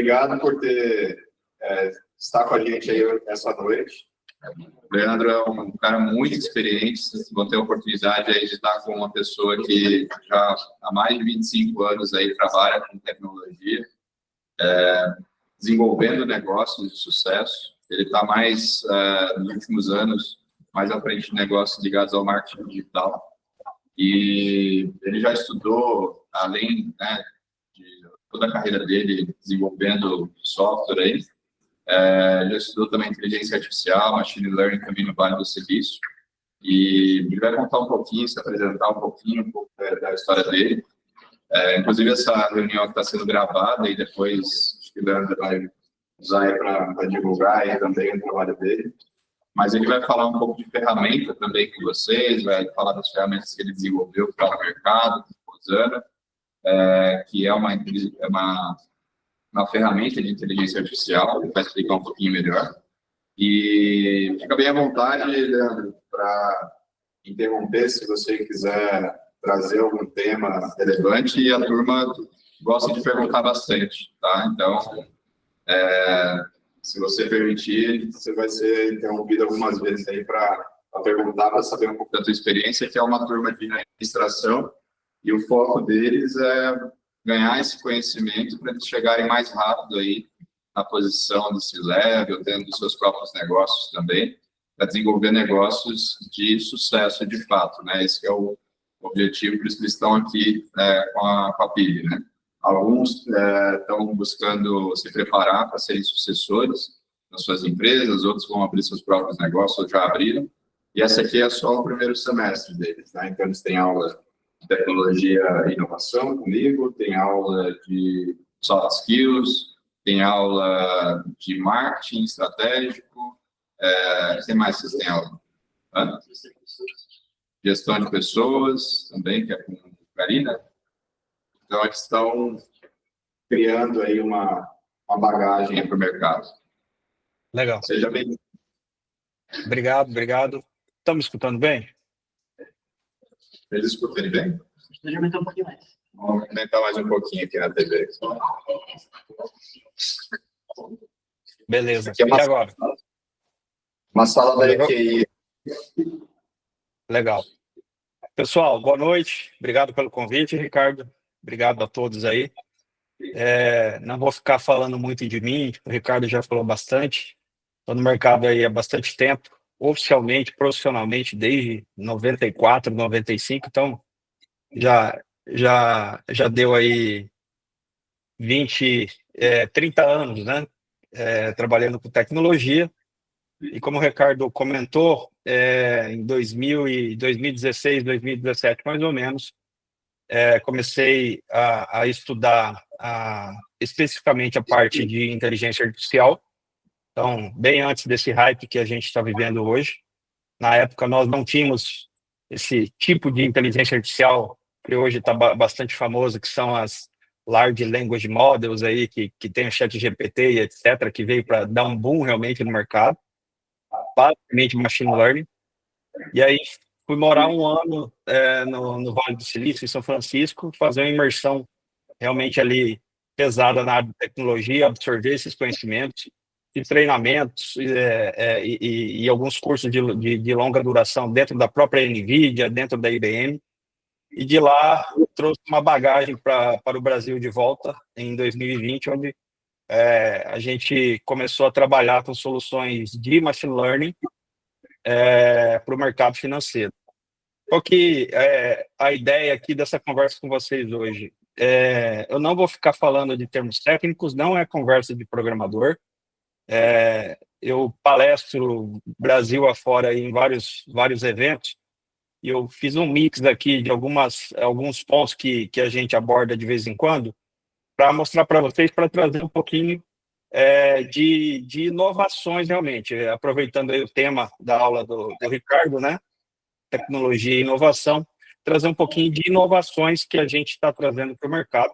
obrigado por estar com a gente aí essa noite. O Leandro é um cara muito experiente, vocês vão ter a oportunidade aí de estar com uma pessoa que já há mais de 25 anos aí trabalha com tecnologia, desenvolvendo negócios de sucesso. Ele está mais, nos últimos anos, mais à frente de negócios ligados ao marketing digital. E ele já estudou, além, né, de toda a carreira dele desenvolvendo software aí, já estudou também inteligência artificial, machine learning também no Vale do Silício. E ele vai contar um pouquinho, se apresentar um pouquinho da história dele. Inclusive, essa reunião está sendo gravada e depois acho que o Leandro vai usar aí para divulgar aí também o trabalho dele. Mas ele vai falar um pouco de ferramenta também com vocês, vai falar das ferramentas que ele desenvolveu para o mercado, usando, que é uma ferramenta de inteligência artificial, ele vai explicar um pouquinho melhor. E fica bem à vontade, Leandro, para interromper se você quiser trazer algum tema relevante, e a turma gosta de perguntar bastante, tá? Então, se você permitir, você vai ser interrompido algumas vezes aí para perguntar, para saber um pouco da tua experiência, que é uma turma de administração, e o foco deles é ganhar esse conhecimento para eles chegarem mais rápido aí na posição do C-Level, tendo os seus próprios negócios também, para desenvolver negócios de sucesso de fato, né? Esse é o objetivo, por isso que eles estão aqui com a PIB, né? Alguns estão buscando se preparar para serem sucessores nas suas empresas, outros vão abrir seus próprios negócios, ou já abriram, e essa aqui é só o primeiro semestre deles, né? Então, eles têm aula de tecnologia e inovação comigo, tem aula de soft skills, tem aula de marketing estratégico, o que mais vocês têm aula? Gestão de pessoas, também, que é com Karina. Então, eles estão criando aí uma bagagem para o mercado. Legal. Seja bem-vindo. Obrigado. Estão me escutando bem? Eles escutam bem? Pode aumentar um pouquinho mais. Vamos aumentar mais um pouquinho aqui na TV. Beleza. Aqui é E agora? Uma sala da EQI. Legal. Pessoal, boa noite. Obrigado pelo convite, Ricardo. Obrigado a todos aí. Não vou ficar falando muito de mim, o Ricardo já falou bastante. Estou no mercado aí há bastante tempo, oficialmente, profissionalmente, desde 94, 95, então já deu aí 30 anos, né? Trabalhando com tecnologia. E como o Ricardo comentou, em 2016, 2017, mais ou menos, comecei a estudar especificamente a parte de inteligência artificial. Então, bem antes desse hype que a gente está vivendo hoje. Na época, nós não tínhamos esse tipo de inteligência artificial que hoje está bastante famoso, que são as Large Language Models, aí, que tem o ChatGPT e etc., que veio para dar um boom realmente no mercado. Basicamente, machine learning. E aí, fui morar um ano no Vale do Silício, em São Francisco, fazer uma imersão realmente ali pesada na área de tecnologia, absorver esses conhecimentos e treinamentos e alguns cursos de longa duração dentro da própria NVIDIA, dentro da IBM. E de lá, trouxe uma bagagem para o Brasil de volta em 2020, onde a gente começou a trabalhar com soluções de machine learning para o mercado financeiro. Qual que é a ideia aqui dessa conversa com vocês hoje? Eu não vou ficar falando de termos técnicos, não é conversa de programador. Eu palestro Brasil afora em vários eventos, e eu fiz um mix aqui de alguns pontos que a gente aborda de vez em quando, para mostrar para vocês, para trazer um pouquinho de inovações realmente, aproveitando aí o tema da aula do Ricardo, né? Tecnologia e inovação, trazer um pouquinho de inovações que a gente está trazendo para o mercado.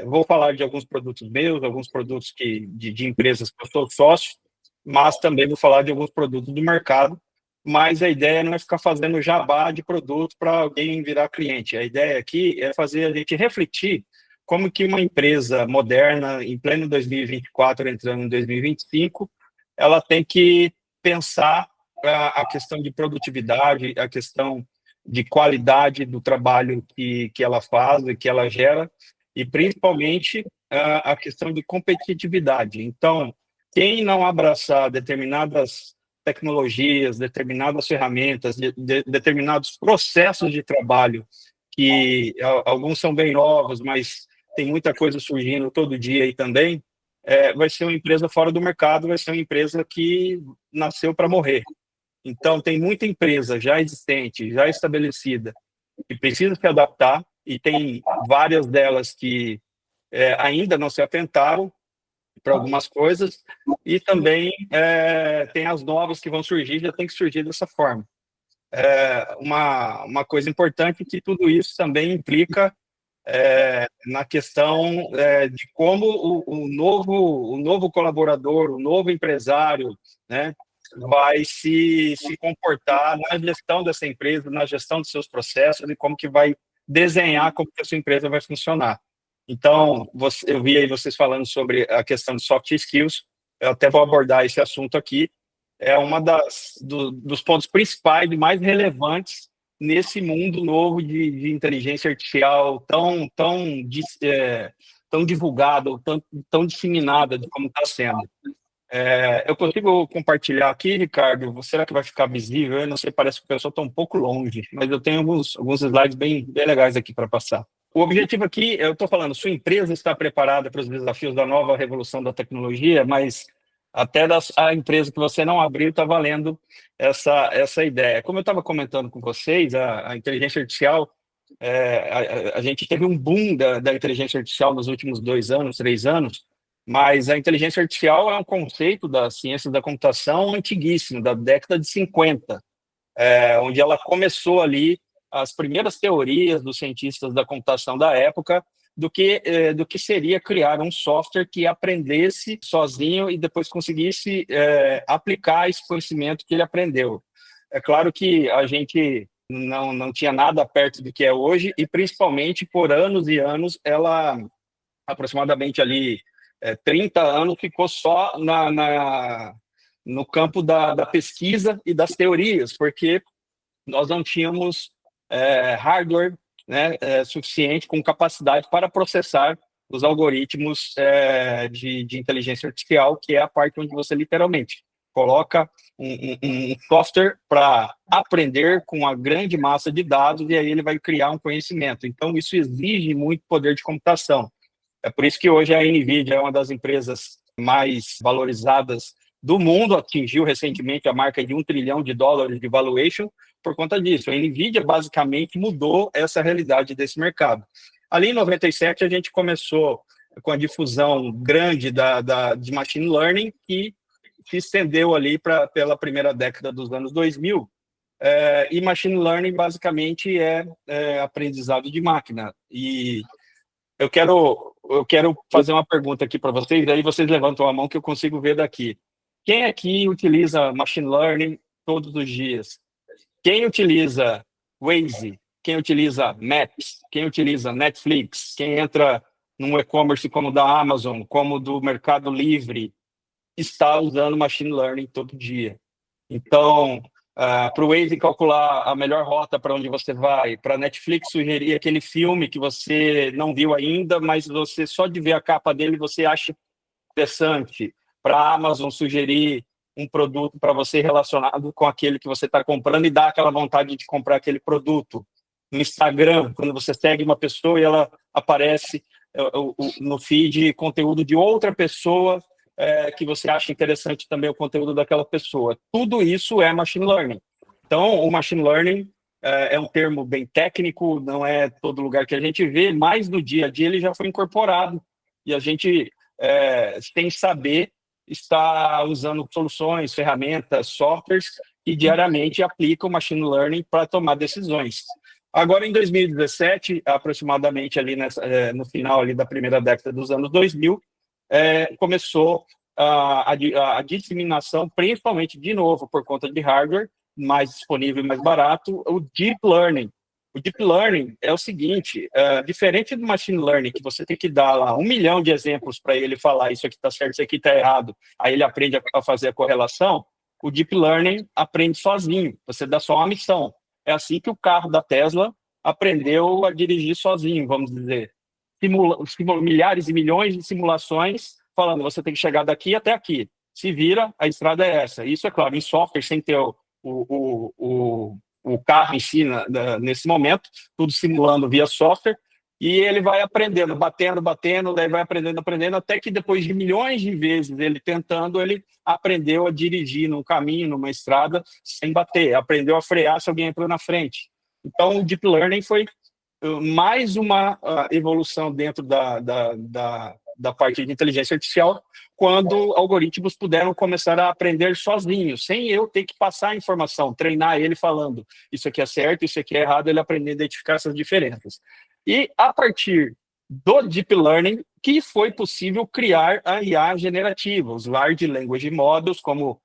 Vou falar de alguns produtos meus, alguns produtos de empresas que eu sou sócio, mas também vou falar de alguns produtos do mercado, mas a ideia não é ficar fazendo jabá de produto para alguém virar cliente. A ideia aqui é fazer a gente refletir como que uma empresa moderna, em pleno 2024, entrando em 2025, ela tem que pensar a questão de produtividade, a questão de qualidade do trabalho que ela faz e que ela gera, e principalmente a questão de competitividade. Então, quem não abraçar determinadas tecnologias, determinadas ferramentas, determinados processos de trabalho, que alguns são bem novos, mas tem muita coisa surgindo todo dia aí também, vai ser uma empresa fora do mercado, vai ser uma empresa que nasceu para morrer. Então, tem muita empresa já existente, já estabelecida, que precisa se adaptar, e tem várias delas que ainda não se atentaram para algumas coisas, e também tem as novas que vão surgir, já tem que surgir dessa forma. Uma coisa importante é que tudo isso também implica na questão de como o novo colaborador, o novo empresário, né, vai se comportar na gestão dessa empresa, na gestão dos seus processos, e como que vai desenhar como que a sua empresa vai funcionar. Então, eu vi aí vocês falando sobre a questão de soft skills, eu até vou abordar esse assunto aqui, é uma dos pontos principais e mais relevantes nesse mundo novo de inteligência artificial tão divulgado, tão disseminada de como está sendo. Eu consigo compartilhar aqui, Ricardo? Será que vai ficar visível? Eu não sei, parece que o pessoal está um pouco longe, mas eu tenho alguns slides bem legais aqui para passar. O objetivo aqui, eu estou falando, sua empresa está preparada para os desafios da nova revolução da tecnologia, mas até a empresa que você não abriu está valendo essa ideia. Como eu estava comentando com vocês, a inteligência artificial, a gente teve um boom da inteligência artificial nos últimos 2 anos, 3 anos, mas a inteligência artificial é um conceito da ciência da computação antiguíssimo, da década de 50, onde ela começou ali as primeiras teorias dos cientistas da computação da época do que seria criar um software que aprendesse sozinho e depois conseguisse aplicar esse conhecimento que ele aprendeu. É claro que a gente não tinha nada perto do que é hoje, e principalmente por anos e anos, ela aproximadamente ali 30 anos ficou só no campo da pesquisa e das teorias, porque nós não tínhamos hardware, né, suficiente, com capacidade para processar os algoritmos de inteligência artificial, que é a parte onde você literalmente coloca um software para aprender com a grande massa de dados, e aí ele vai criar um conhecimento. Então, isso exige muito poder de computação. É por isso que hoje a NVIDIA é uma das empresas mais valorizadas do mundo, atingiu recentemente a marca de $1 trilhão de valuation por conta disso. A NVIDIA basicamente mudou essa realidade desse mercado. Ali em 97 a gente começou com a difusão grande de machine learning, que se estendeu ali pela primeira década dos anos 2000, e machine learning basicamente é aprendizado de máquina. E eu quero fazer uma pergunta aqui para vocês, aí vocês levantam a mão que eu consigo ver daqui. Quem aqui utiliza machine learning todos os dias? Quem utiliza Waze? Quem utiliza Maps? Quem utiliza Netflix? Quem entra num e-commerce como da Amazon, como do Mercado Livre, está usando machine learning todo dia. Então, para o Waze calcular a melhor rota para onde você vai, para a Netflix sugerir aquele filme que você não viu ainda, mas você só de ver a capa dele você acha interessante, para a Amazon sugerir um produto para você relacionado com aquele que você está comprando e dar aquela vontade de comprar aquele produto. No Instagram, quando você segue uma pessoa e ela aparece no feed conteúdo de outra pessoa que você acha interessante também o conteúdo daquela pessoa. Tudo isso é machine learning. Então, o machine learning é um termo bem técnico, não é todo lugar que a gente vê, mas no dia a dia ele já foi incorporado, e a gente, sem saber, está usando soluções, ferramentas, softwares que diariamente aplicam machine learning para tomar decisões. Agora, em 2017, aproximadamente ali no final ali da primeira década dos anos 2000, começou a disseminação, principalmente, de novo, por conta de hardware mais disponível e mais barato, o Deep Learning. O Deep Learning é o seguinte, diferente do Machine Learning, que você tem que dar lá 1 milhão de exemplos para ele falar isso aqui está certo, isso aqui está errado, aí ele aprende a fazer a correlação, o Deep Learning aprende sozinho, você dá só uma missão. É assim que o carro da Tesla aprendeu a dirigir sozinho, vamos dizer. Milhares e milhões de simulações falando, você tem que chegar daqui até aqui. Se vira, a estrada é essa. Isso, é claro, em software, sem ter o carro em si nesse momento, tudo simulando via software, e ele vai aprendendo, batendo, daí vai aprendendo, até que depois de milhões de vezes ele tentando, ele aprendeu a dirigir num caminho, numa estrada, sem bater, aprendeu a frear se alguém entrou na frente. Então, o Deep Learning foi mais uma evolução dentro da parte de inteligência artificial, quando algoritmos puderam começar a aprender sozinhos, sem eu ter que passar a informação, treinar ele falando isso aqui é certo, isso aqui é errado, ele aprender a identificar essas diferenças. E a partir do Deep Learning que foi possível criar a IA generativa, os Large Language Models, como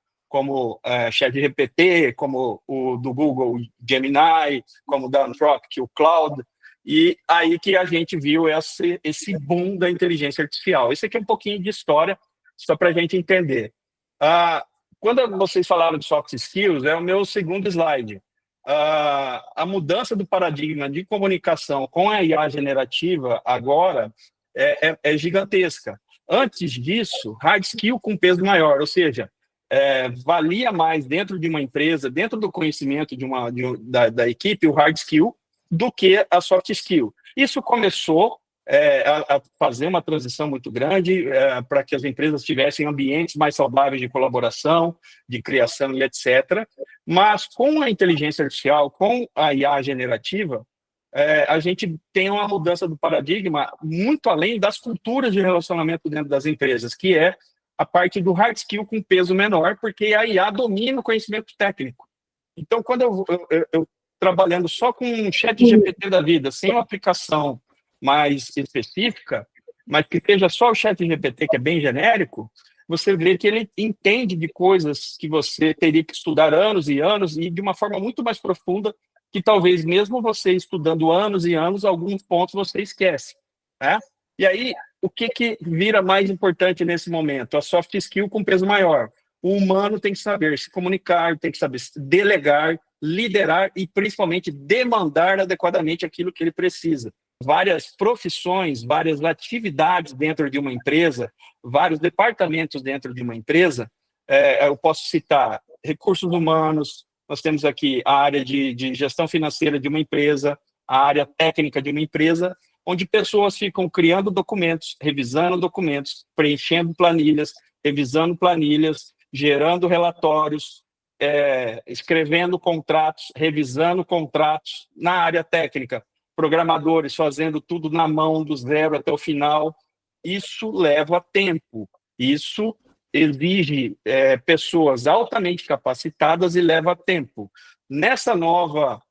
ChatGPT, como o do Google Gemini, como o da Anthropic, o Cloud, e aí que a gente viu esse boom da inteligência artificial. Esse aqui é um pouquinho de história, só para a gente entender. Quando vocês falaram de soft skills, é o meu segundo slide. A mudança do paradigma de comunicação com a IA generativa agora é gigantesca. Antes disso, hard skill com peso maior, ou seja, valia mais dentro de uma empresa, dentro do conhecimento da equipe, o hard skill, do que a soft skill. Isso começou a fazer uma transição muito grande para que as empresas tivessem ambientes mais saudáveis de colaboração, de criação e etc. Mas com a inteligência artificial, com a IA generativa, a gente tem uma mudança do paradigma muito além das culturas de relacionamento dentro das empresas, que é a parte do hard skill com peso menor, porque a IA domina o conhecimento técnico. Então, quando eu trabalhando só com um chat GPT da vida, sem uma aplicação mais específica, mas que seja só o chat GPT, que é bem genérico, você vê que ele entende de coisas que você teria que estudar anos e anos, e de uma forma muito mais profunda, que talvez mesmo você estudando anos e anos, alguns pontos você esquece. Né? E aí, o que vira mais importante nesse momento? A soft skill com peso maior. O humano tem que saber se comunicar, tem que saber delegar, liderar e, principalmente, demandar adequadamente aquilo que ele precisa. Várias profissões, várias atividades dentro de uma empresa, vários departamentos dentro de uma empresa, eu posso citar recursos humanos, nós temos aqui a área de gestão financeira de uma empresa, a área técnica de uma empresa, onde pessoas ficam criando documentos, revisando documentos, preenchendo planilhas, revisando planilhas, gerando relatórios, escrevendo contratos, revisando contratos na área técnica, programadores fazendo tudo na mão, do zero até o final. Isso leva tempo, isso exige pessoas altamente capacitadas e leva tempo. Nessa nova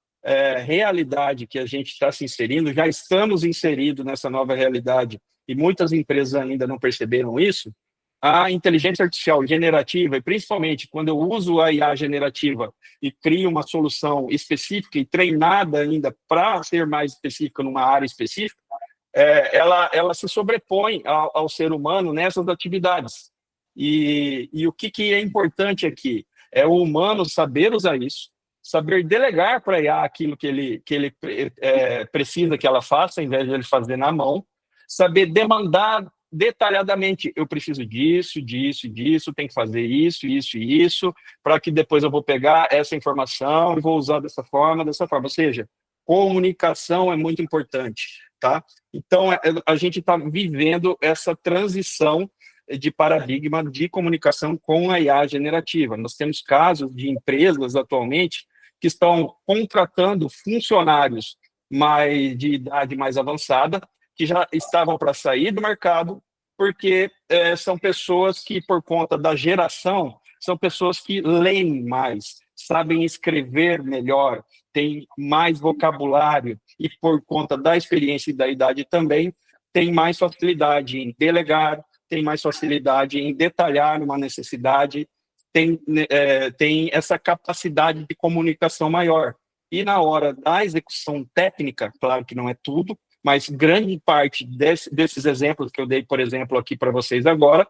realidade que a gente está se inserindo, já estamos inseridos nessa nova realidade e muitas empresas ainda não perceberam isso, a inteligência artificial generativa, e principalmente quando eu uso a IA generativa e crio uma solução específica e treinada ainda para ser mais específica numa área específica, ela se sobrepõe ao ser humano nessas atividades. E o que é importante aqui? É o humano saber usar isso, saber delegar para a IA aquilo que ele precisa que ela faça, ao invés de ele fazer na mão, saber demandar detalhadamente, eu preciso disso, tem que fazer isso, e isso, para que depois eu vou pegar essa informação e vou usar dessa forma. Ou seja, comunicação é muito importante, tá? Então, a gente está vivendo essa transição de paradigma de comunicação com a IA generativa. Nós temos casos de empresas atualmente que estão contratando funcionários de idade mais avançada, que já estavam para sair do mercado, porque são pessoas que, por conta da geração, são pessoas que leem mais, sabem escrever melhor, têm mais vocabulário e, por conta da experiência e da idade também, têm mais facilidade em delegar, têm mais facilidade em detalhar uma necessidade, tem essa capacidade de comunicação maior. e na hora da execução técnica, claro que não é tudo, mas grande parte desses exemplos que eu dei, por exemplo, aqui para vocês agora,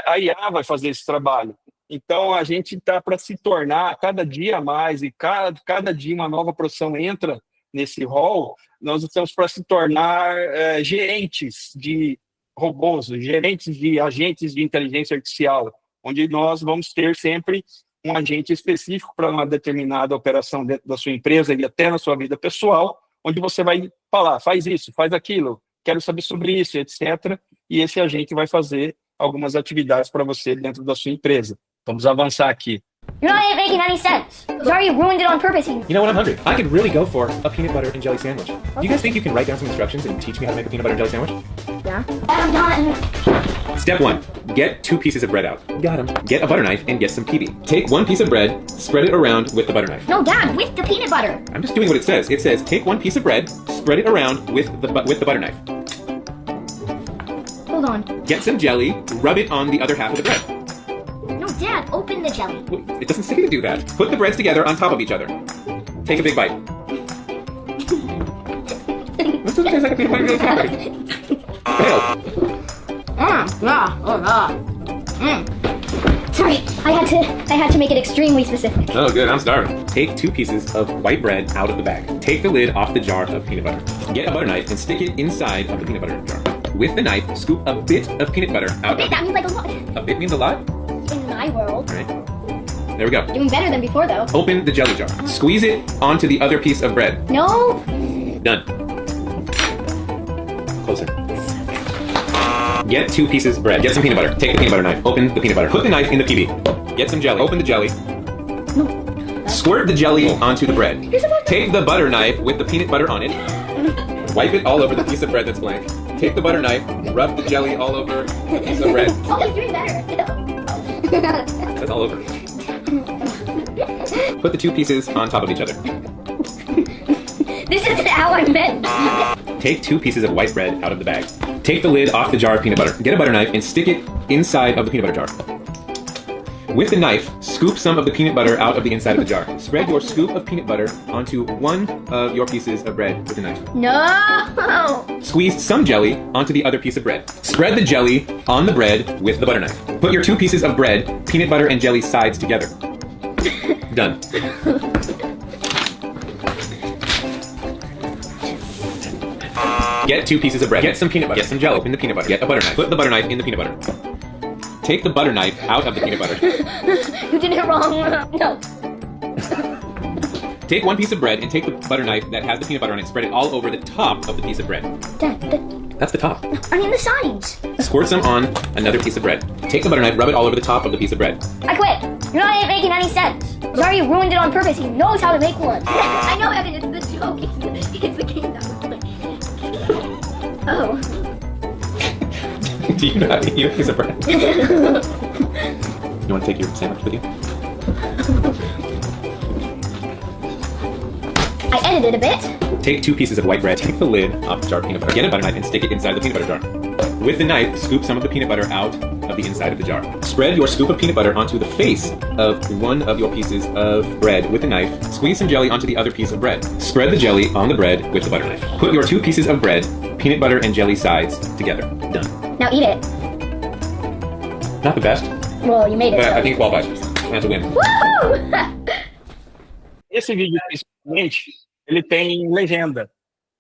a IA vai fazer esse trabalho. Então, a gente está para se tornar cada dia mais, e cada dia uma nova profissão entra nesse rol, nós estamos para se tornar gerentes de robôs, gerentes de agentes de inteligência artificial, onde nós vamos ter sempre um agente específico para uma determinada operação dentro da sua empresa e até na sua vida pessoal, onde você vai falar, faz isso, faz aquilo, quero saber sobre isso, etc. E esse agente vai fazer algumas atividades para você dentro da sua empresa. Vamos avançar aqui. You're not making any sense. Sorry, you ruined it on purpose. You know what? I'm hungry. I could really go for a peanut butter and jelly sandwich. Do you guys think you can write down some instructions and teach me how to make a peanut butter and jelly sandwich? Yeah. I'm done. Step 1. Get 2 pieces of bread out. Got 'em. Get a butter knife and get some PB. Take 1 piece of bread, spread it around with the butter knife. No, Dad, with the peanut butter. I'm just doing what it says. It says take 1 piece of bread, spread it around with the butter knife. Hold on. Get some jelly, rub it on the other half of the bread. No, Dad, open the jelly. It doesn't say to do that. Put the breads together on top of each other. Take a big bite. This doesn't taste like a peanut butter and jelly sandwich. Fail. Yeah. Oh, God. Sorry, I had to make it extremely specific. Oh, good. I'm starving. Take 2 pieces of white bread out of the bag. Take the lid off the jar of peanut butter. Get a butter knife and stick it inside of the peanut butter jar. With the knife, scoop a bit of peanut butter out. That means like a lot. A bit means a lot? In my world. All right. There we go. Doing better than before, though. Open the jelly jar. Squeeze it onto the other piece of bread. No. Done. Closer. Get 2 pieces of bread. Get some peanut butter. Take the peanut butter knife. Open the peanut butter. Put the knife in the PB. Get some jelly. Open the jelly. Squirt the jelly onto the bread. Take the butter knife with the peanut butter on it. Wipe it all over the piece of bread that's blank. Take the butter knife. Rub the jelly all over the piece of bread. Oh, you're doing better. That's all over. Put the 2 pieces on top of each other. This isn't how I meant. Take 2 pieces of white bread out of the bag. Take the lid off the jar of peanut butter. Get a butter knife and stick it inside of the peanut butter jar. With the knife, scoop some of the peanut butter out of the inside of the jar. Spread your scoop of peanut butter onto 1 of your pieces of bread with a knife. No. Squeeze some jelly onto the other piece of bread. Spread the jelly on the bread with the butter knife. Put your 2 pieces of bread, peanut butter and jelly sides together. Done. Get 2 pieces of bread. Get some peanut butter. Get some jelly. Open the peanut butter. Get a butter knife. Put the butter knife in the peanut butter. Take the butter knife out of the peanut butter. You did it wrong. No. Take 1 piece of bread and take the butter knife that has the peanut butter on it. Spread it all over the top of the piece of bread. Dad, That's the top. I mean the sides. Squirt some on another piece of bread. Take the butter knife, rub it all over the top of the piece of bread. I quit. You're not making any sense. Sorry, you ruined it on purpose. He knows how to make one. I know, Evan. It's the joke. It's the game that we're playing. Oh. Do you know how to eat a piece of bread? You want to take your sandwich with you? I edited a bit. Take 2 pieces of white bread, take the lid off the jar of peanut butter, get a butter knife and stick it inside the peanut butter jar. With the knife, scoop some of the peanut butter out of the inside of the jar. Spread your scoop of peanut butter onto the face of 1 of your pieces of bread with a knife. Squeeze some jelly onto the other piece of bread. Spread the jelly on the bread with the butter knife. Put your 2 pieces of bread, peanut butter and jelly sides together. Done. Now eat it. Not the best, Well, you made it. but so. I think it qualifies. That's a win. Woohoo! Esse vídeo, principalmente, ele tem legenda.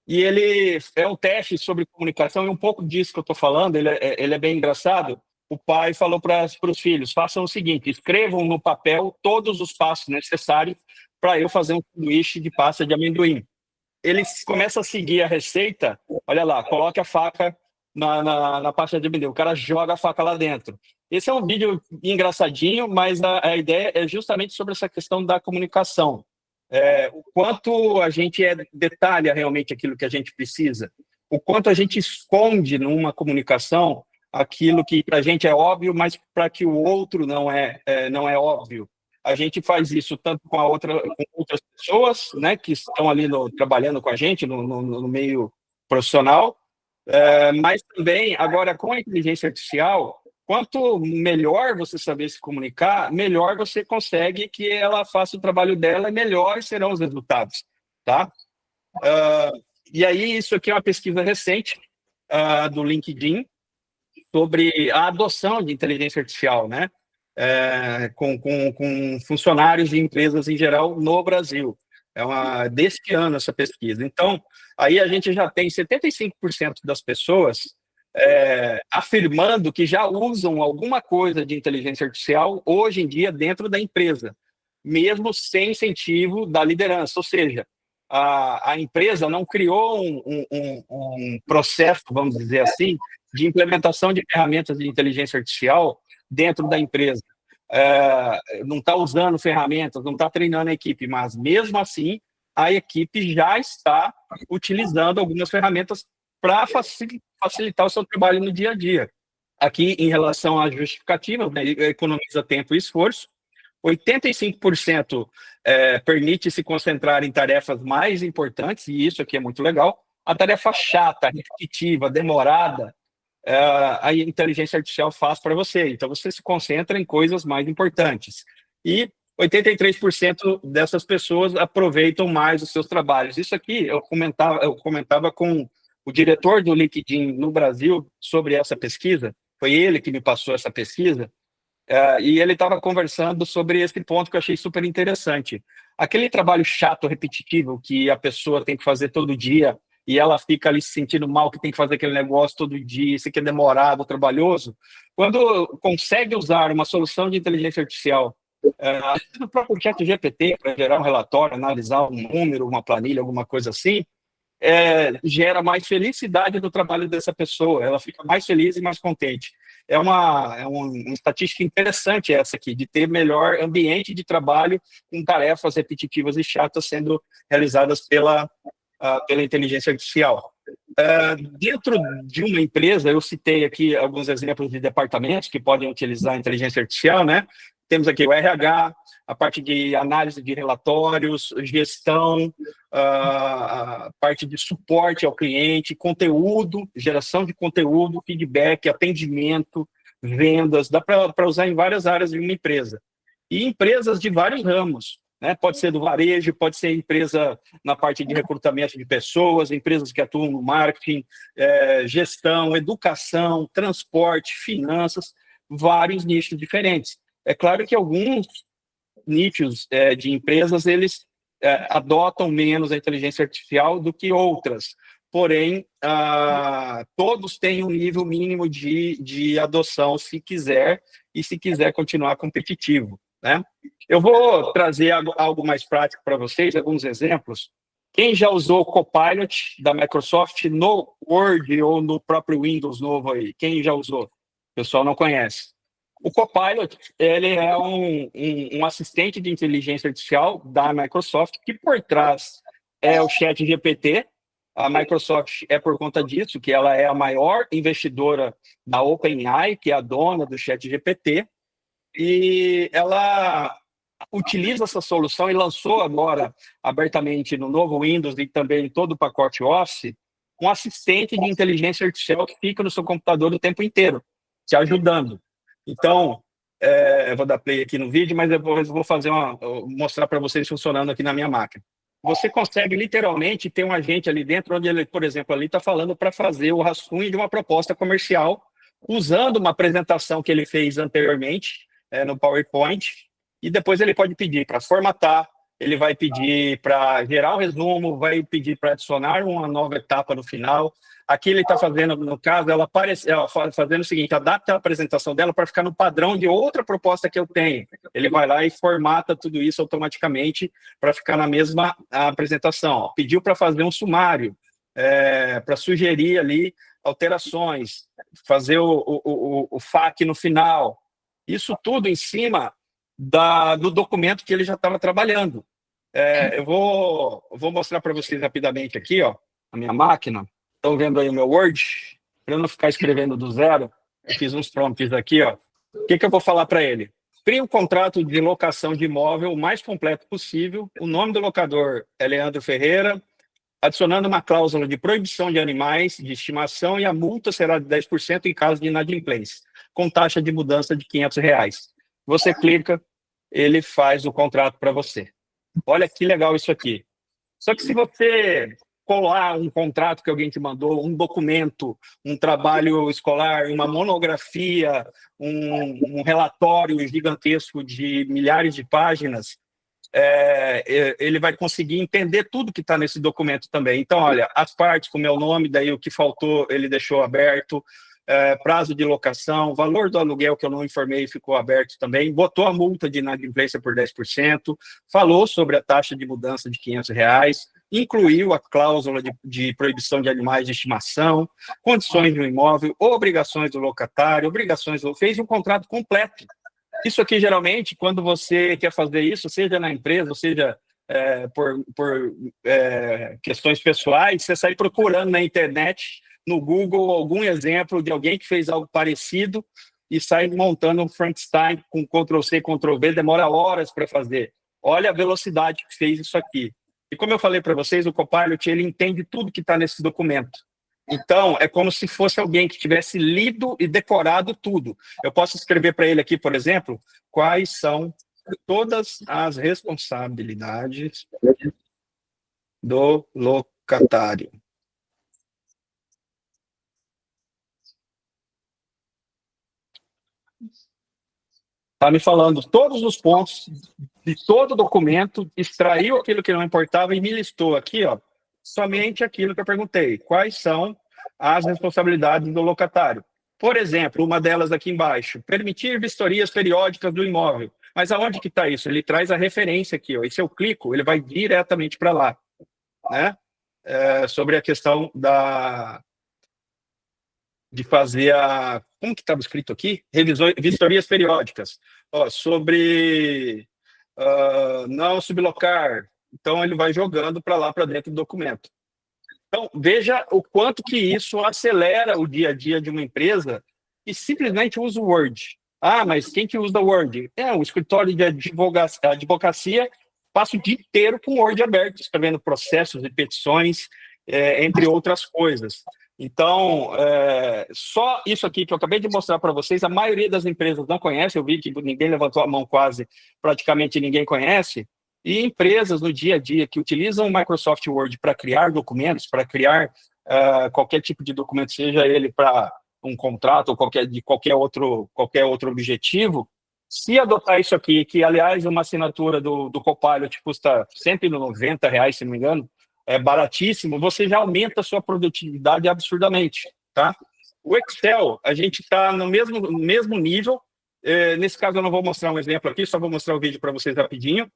E ele é um teste sobre comunicação, e um pouco disso que eu estou falando, ele é bem engraçado. O pai falou para os filhos, façam o seguinte, escrevam no papel todos os passos necessários para eu fazer um sanduíche de pasta de amendoim. Ele começa a seguir a receita, olha lá, coloque a faca na pasta de amendoim, o cara joga a faca lá dentro. Esse é um vídeo engraçadinho, mas a ideia é justamente sobre essa questão da comunicação. O quanto a gente detalha realmente aquilo que a gente precisa, o quanto a gente esconde numa comunicação aquilo que para a gente é óbvio, mas para que o outro não é óbvio. A gente faz isso tanto com outras pessoas, né, que estão ali trabalhando com a gente no meio profissional, mas também, agora, com a inteligência artificial, Quanto melhor você saber se comunicar, melhor você consegue que ela faça o trabalho dela e melhores serão os resultados, tá? E aí, isso aqui é uma pesquisa recente do LinkedIn sobre a adoção de inteligência artificial, né? Com funcionários de empresas em geral no Brasil. Deste ano essa pesquisa. Então, aí a gente já tem 75% das pessoas afirmando que já usam alguma coisa de inteligência artificial hoje em dia dentro da empresa, mesmo sem incentivo da liderança. Ou seja, a empresa não criou um processo, vamos dizer assim, de implementação de ferramentas de inteligência artificial dentro da empresa. Não está usando ferramentas, não está treinando a equipe, mas mesmo assim a equipe já está utilizando algumas ferramentas para facilitar o seu trabalho no dia a dia. Aqui, em relação às justificativas, né, economiza tempo e esforço, 85% permite se concentrar em tarefas mais importantes, e isso aqui é muito legal. A tarefa chata, repetitiva, demorada, a inteligência artificial faz para você. Então, você se concentra em coisas mais importantes. E 83% dessas pessoas aproveitam mais os seus trabalhos. Isso aqui, eu comentava com o diretor do LinkedIn no Brasil sobre essa pesquisa. Foi ele que me passou essa pesquisa. E ele estava conversando sobre esse ponto que eu achei super interessante. Aquele trabalho chato, repetitivo, que a pessoa tem que fazer todo dia, e ela fica ali se sentindo mal que tem que fazer aquele negócio todo dia, isso aqui é demorado, trabalhoso. Quando consegue usar uma solução de inteligência artificial, no próprio ChatGPT, para gerar um relatório, analisar um número, uma planilha, alguma coisa assim, gera mais felicidade no trabalho dessa pessoa, ela fica mais feliz e mais contente. É uma estatística interessante essa aqui, de ter melhor ambiente de trabalho com tarefas repetitivas e chatas sendo realizadas pela inteligência artificial. Dentro de uma empresa, eu citei aqui alguns exemplos de departamentos que podem utilizar a inteligência artificial, né? Temos aqui o RH, a parte de análise de relatórios, gestão, a parte de suporte ao cliente, conteúdo, geração de conteúdo, feedback, atendimento, vendas, dá para usar em várias áreas de uma empresa. E empresas de vários ramos, né? Pode ser do varejo, pode ser empresa na parte de recrutamento de pessoas, empresas que atuam no marketing, gestão, educação, transporte, finanças, vários nichos diferentes. É claro que alguns nichos de empresas, eles adotam menos a inteligência artificial do que outras, porém, todos têm um nível mínimo de adoção, se quiser continuar competitivo, né? Eu vou trazer algo mais prático para vocês, alguns exemplos. Quem já usou o Copilot da Microsoft no Word ou no próprio Windows novo aí? Quem já usou? O pessoal não conhece. O Copilot, ele é um assistente de inteligência artificial da Microsoft, que por trás é o ChatGPT. A Microsoft é por conta disso, que ela é a maior investidora da OpenAI, que é a dona do ChatGPT, e ela utiliza essa solução e lançou agora abertamente no novo Windows e também em todo o pacote Office, um assistente de inteligência artificial que fica no seu computador o tempo inteiro, te ajudando. Então, eu vou dar play aqui no vídeo, mas depois eu vou mostrar para vocês funcionando aqui na minha máquina. Você consegue literalmente ter um agente ali dentro, onde ele, por exemplo, ali está falando para fazer o rascunho de uma proposta comercial, usando uma apresentação que ele fez anteriormente no PowerPoint, e depois ele pode pedir para formatar, ele vai pedir para gerar um resumo, vai pedir para adicionar uma nova etapa no final. Aqui ele está fazendo, no caso, ela fazendo o seguinte: adapta a apresentação dela para ficar no padrão de outra proposta que eu tenho. Ele vai lá e formata tudo isso automaticamente para ficar na mesma apresentação. Pediu para fazer um sumário, para sugerir ali alterações, fazer o FAQ no final. Isso tudo em cima do documento que ele já estava trabalhando. Eu vou mostrar para vocês rapidamente aqui, ó, a minha máquina. Estão vendo aí o meu Word? Para eu não ficar escrevendo do zero, eu fiz uns prompts aqui, ó. O que eu vou falar para ele? Crie um contrato de locação de imóvel o mais completo possível. O nome do locador é Leandro Ferreira. adicionando uma cláusula de proibição de animais de estimação e a multa será de 10% em caso de inadimplência, com taxa de mudança de R$ 500. Você clica, ele faz o contrato para você. Olha que legal isso aqui. Só que se você colar um contrato que alguém te mandou, um documento, um trabalho escolar, uma monografia, um relatório gigantesco de milhares de páginas, ele vai conseguir entender tudo que está nesse documento também. Então, olha, as partes com meu nome, daí o que faltou ele deixou aberto, prazo de locação, valor do aluguel que eu não informei ficou aberto também, botou a multa de inadimplência por 10%, falou sobre a taxa de mudança de R$ 500, incluiu a cláusula de proibição de animais de estimação, condições do imóvel, obrigações do locatário, fez um contrato completo. Isso aqui, geralmente, quando você quer fazer isso, seja na empresa, ou seja por questões pessoais, você sai procurando na internet, no Google, algum exemplo de alguém que fez algo parecido e sai montando um Frankenstein com Ctrl+C, Ctrl+V, demora horas para fazer. Olha a velocidade que fez isso aqui. E como eu falei para vocês, o Copilot, ele entende tudo que está nesse documento. Então, é como se fosse alguém que tivesse lido e decorado tudo. Eu posso escrever para ele aqui, por exemplo, quais são todas as responsabilidades do locatário. Está me falando todos os pontos de todo o documento, extraiu aquilo que não importava e me listou aqui, ó, somente aquilo que eu perguntei. Quais são as responsabilidades do locatário? Por exemplo, uma delas aqui embaixo, permitir vistorias periódicas do imóvel. Mas aonde que está isso? Ele traz a referência aqui, ó, e se eu clico, ele vai diretamente para lá, né? Sobre a questão de fazer como que estava escrito aqui? Vistorias periódicas. Ó, sobre não sublocar. Então, ele vai jogando para lá, para dentro do documento. Então, veja o quanto que isso acelera o dia a dia de uma empresa que simplesmente usa o Word. Ah, mas quem que usa o Word? O escritório de advocacia passa o dia inteiro com o Word aberto, escrevendo processos e petições, entre outras coisas. Então, só isso aqui que eu acabei de mostrar para vocês, a maioria das empresas não conhece, eu vi que ninguém levantou a mão quase, praticamente ninguém conhece, e empresas no dia a dia que utilizam o Microsoft Word para criar documentos, para criar qualquer tipo de documento, seja ele para um contrato ou qualquer outro objetivo, se adotar isso aqui, que aliás uma assinatura do Copilot custa R$ 190, se não me engano, é baratíssimo, você já aumenta a sua produtividade absurdamente, tá? O Excel, a gente está no mesmo nível, nesse caso eu não vou mostrar um exemplo aqui, só vou mostrar o vídeo para vocês rapidinho,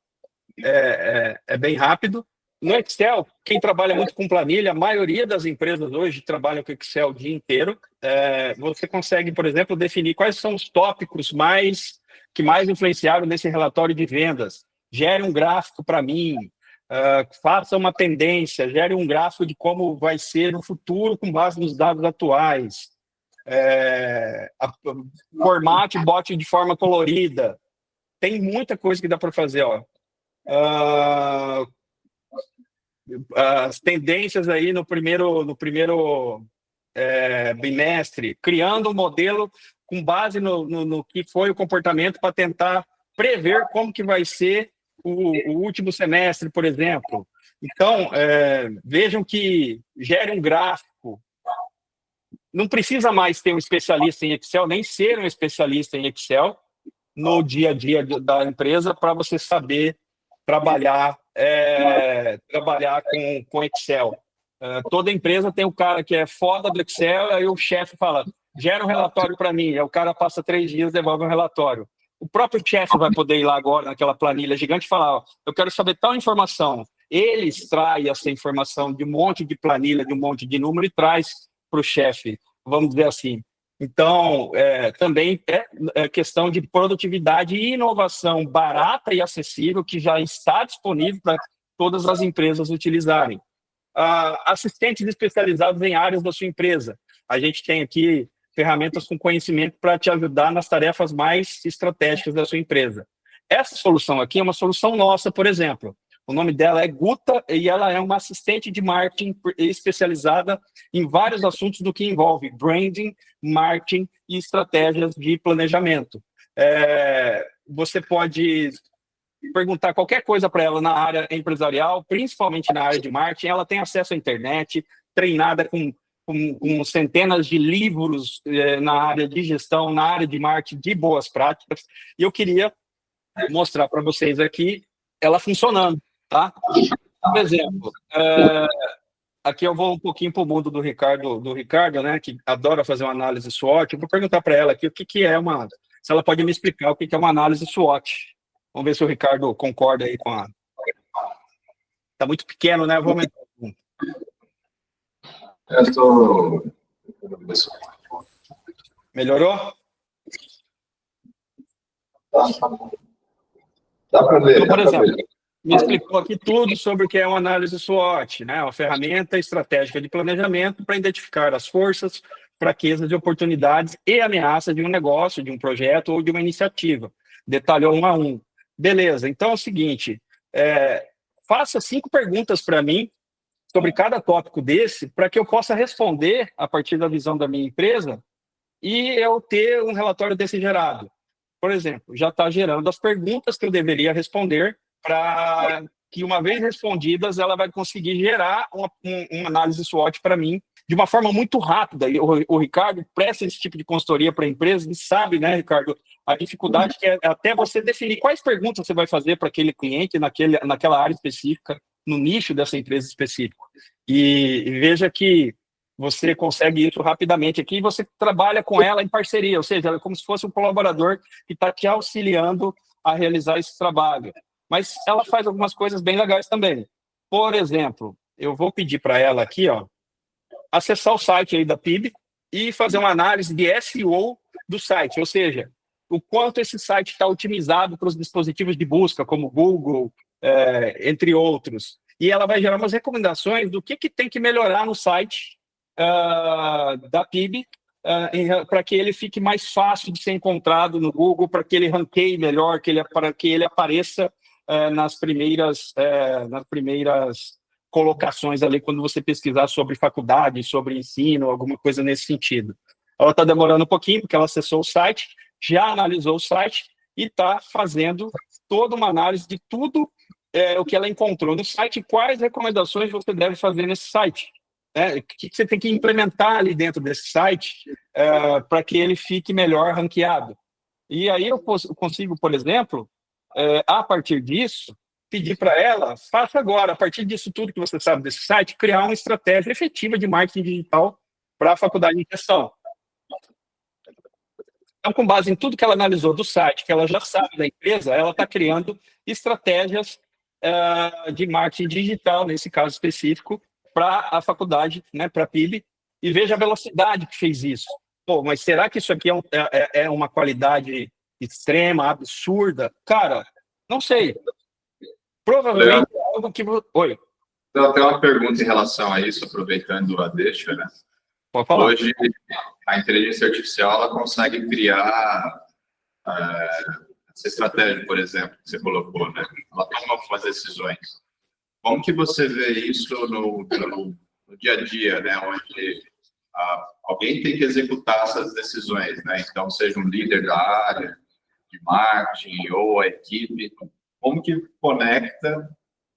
é bem rápido. No Excel, quem trabalha muito com planilha, a maioria das empresas hoje trabalha com Excel o dia inteiro, você consegue, por exemplo, definir quais são os tópicos que mais influenciaram nesse relatório de vendas, gere um gráfico para mim, faça uma tendência, gere um gráfico de como vai ser no futuro com base nos dados atuais, formate e bote de forma colorida. Tem muita coisa que dá para fazer, ó. As tendências aí no primeiro bimestre, criando um modelo com base no que foi o comportamento para tentar prever como que vai ser o último semestre, por exemplo. Então, vejam que gere um gráfico. Não precisa mais ter um especialista em Excel, nem ser um especialista em Excel no dia a dia da empresa para você saber trabalhar com Excel. Toda empresa tem um cara que é foda do Excel, aí o chefe fala, gera um relatório para mim, aí o cara passa 3 dias, devolve um relatório. O próprio chefe vai poder ir lá agora naquela planilha gigante e falar, eu quero saber tal informação. Ele extrai essa informação de um monte de planilha, de um monte de número e traz para o chefe, vamos dizer assim. Então, também é questão de produtividade e inovação barata e acessível que já está disponível para todas as empresas utilizarem. Assistentes especializados em áreas da sua empresa. A gente tem aqui ferramentas com conhecimento para te ajudar nas tarefas mais estratégicas da sua empresa. Essa solução aqui é uma solução nossa, por exemplo. O nome dela é Guta e ela é uma assistente de marketing especializada em vários assuntos do que envolve branding, marketing e estratégias de planejamento. Você pode perguntar qualquer coisa para ela na área empresarial, principalmente na área de marketing. Ela tem acesso à internet, treinada com centenas de livros na área de gestão, na área de marketing, de boas práticas. E eu queria mostrar para vocês aqui ela funcionando, tá? Por exemplo, aqui eu vou um pouquinho para o mundo do Ricardo, né, que adora fazer uma análise SWOT. Eu vou perguntar para ela aqui o que é se ela pode me explicar o que é uma análise SWOT. Vamos ver se o Ricardo concorda aí com a... Está muito pequeno, né? Vou aumentar. Eu estou... Melhorou? Dá para ver. Então, por exemplo, me explicou aqui tudo sobre o que é uma análise SWOT, né? Uma ferramenta estratégica de planejamento para identificar as forças, fraquezas e oportunidades e ameaças de um negócio, de um projeto ou de uma iniciativa. Detalhou um a um. Beleza, então é o seguinte, faça 5 perguntas para mim sobre cada tópico desse, para que eu possa responder a partir da visão da minha empresa e eu ter um relatório desse gerado. Por exemplo, já está gerando as perguntas que eu deveria responder para que, uma vez respondidas, ela vai conseguir gerar uma análise SWOT para mim de uma forma muito rápida. E o Ricardo presta esse tipo de consultoria para a empresa e sabe, né, Ricardo, a dificuldade que é até você definir quais perguntas você vai fazer para aquele cliente naquela área específica, no nicho dessa empresa específica. E veja que você consegue isso rapidamente aqui e você trabalha com ela em parceria, ou seja, ela é como se fosse um colaborador que está te auxiliando a realizar esse trabalho. Mas ela faz algumas coisas bem legais também. Por exemplo, eu vou pedir para ela aqui, acessar o site aí da PIB e fazer uma análise de SEO do site, ou seja, o quanto esse site está otimizado para os dispositivos de busca, como Google, entre outros. E ela vai gerar umas recomendações do que tem que melhorar no site da PIB para que ele fique mais fácil de ser encontrado no Google, para que ele ranqueie melhor, para que ele apareça nas primeiras colocações ali quando você pesquisar sobre faculdade, sobre ensino, alguma coisa nesse sentido. Ela está demorando um pouquinho, porque ela acessou o site, já analisou o site e está fazendo toda uma análise de tudo o que ela encontrou no site e quais recomendações você deve fazer nesse site. O que você tem que implementar ali dentro desse site para que ele fique melhor ranqueado. E aí eu consigo, por exemplo, a partir disso, pedir para ela, faça agora, a partir disso tudo que você sabe desse site, criar uma estratégia efetiva de marketing digital para a faculdade em questão. Então, com base em tudo que ela analisou do site, que ela já sabe da empresa, ela está criando estratégias de marketing digital, nesse caso específico, para a faculdade, né, para a PIB, e veja a velocidade que fez isso. Pô, mas será que isso aqui é uma qualidade extrema, absurda? Cara, não sei. Provavelmente é algo que... Oi. Então, tem uma pergunta em relação a isso, aproveitando a deixa, né? Pode falar. Hoje, a inteligência artificial ela consegue criar essa estratégia, por exemplo, que você colocou, né? Ela toma algumas decisões. Como que você vê isso no dia a dia, né? Onde alguém tem que executar essas decisões, né? Então, seja um líder da área de marketing ou a equipe, como que conecta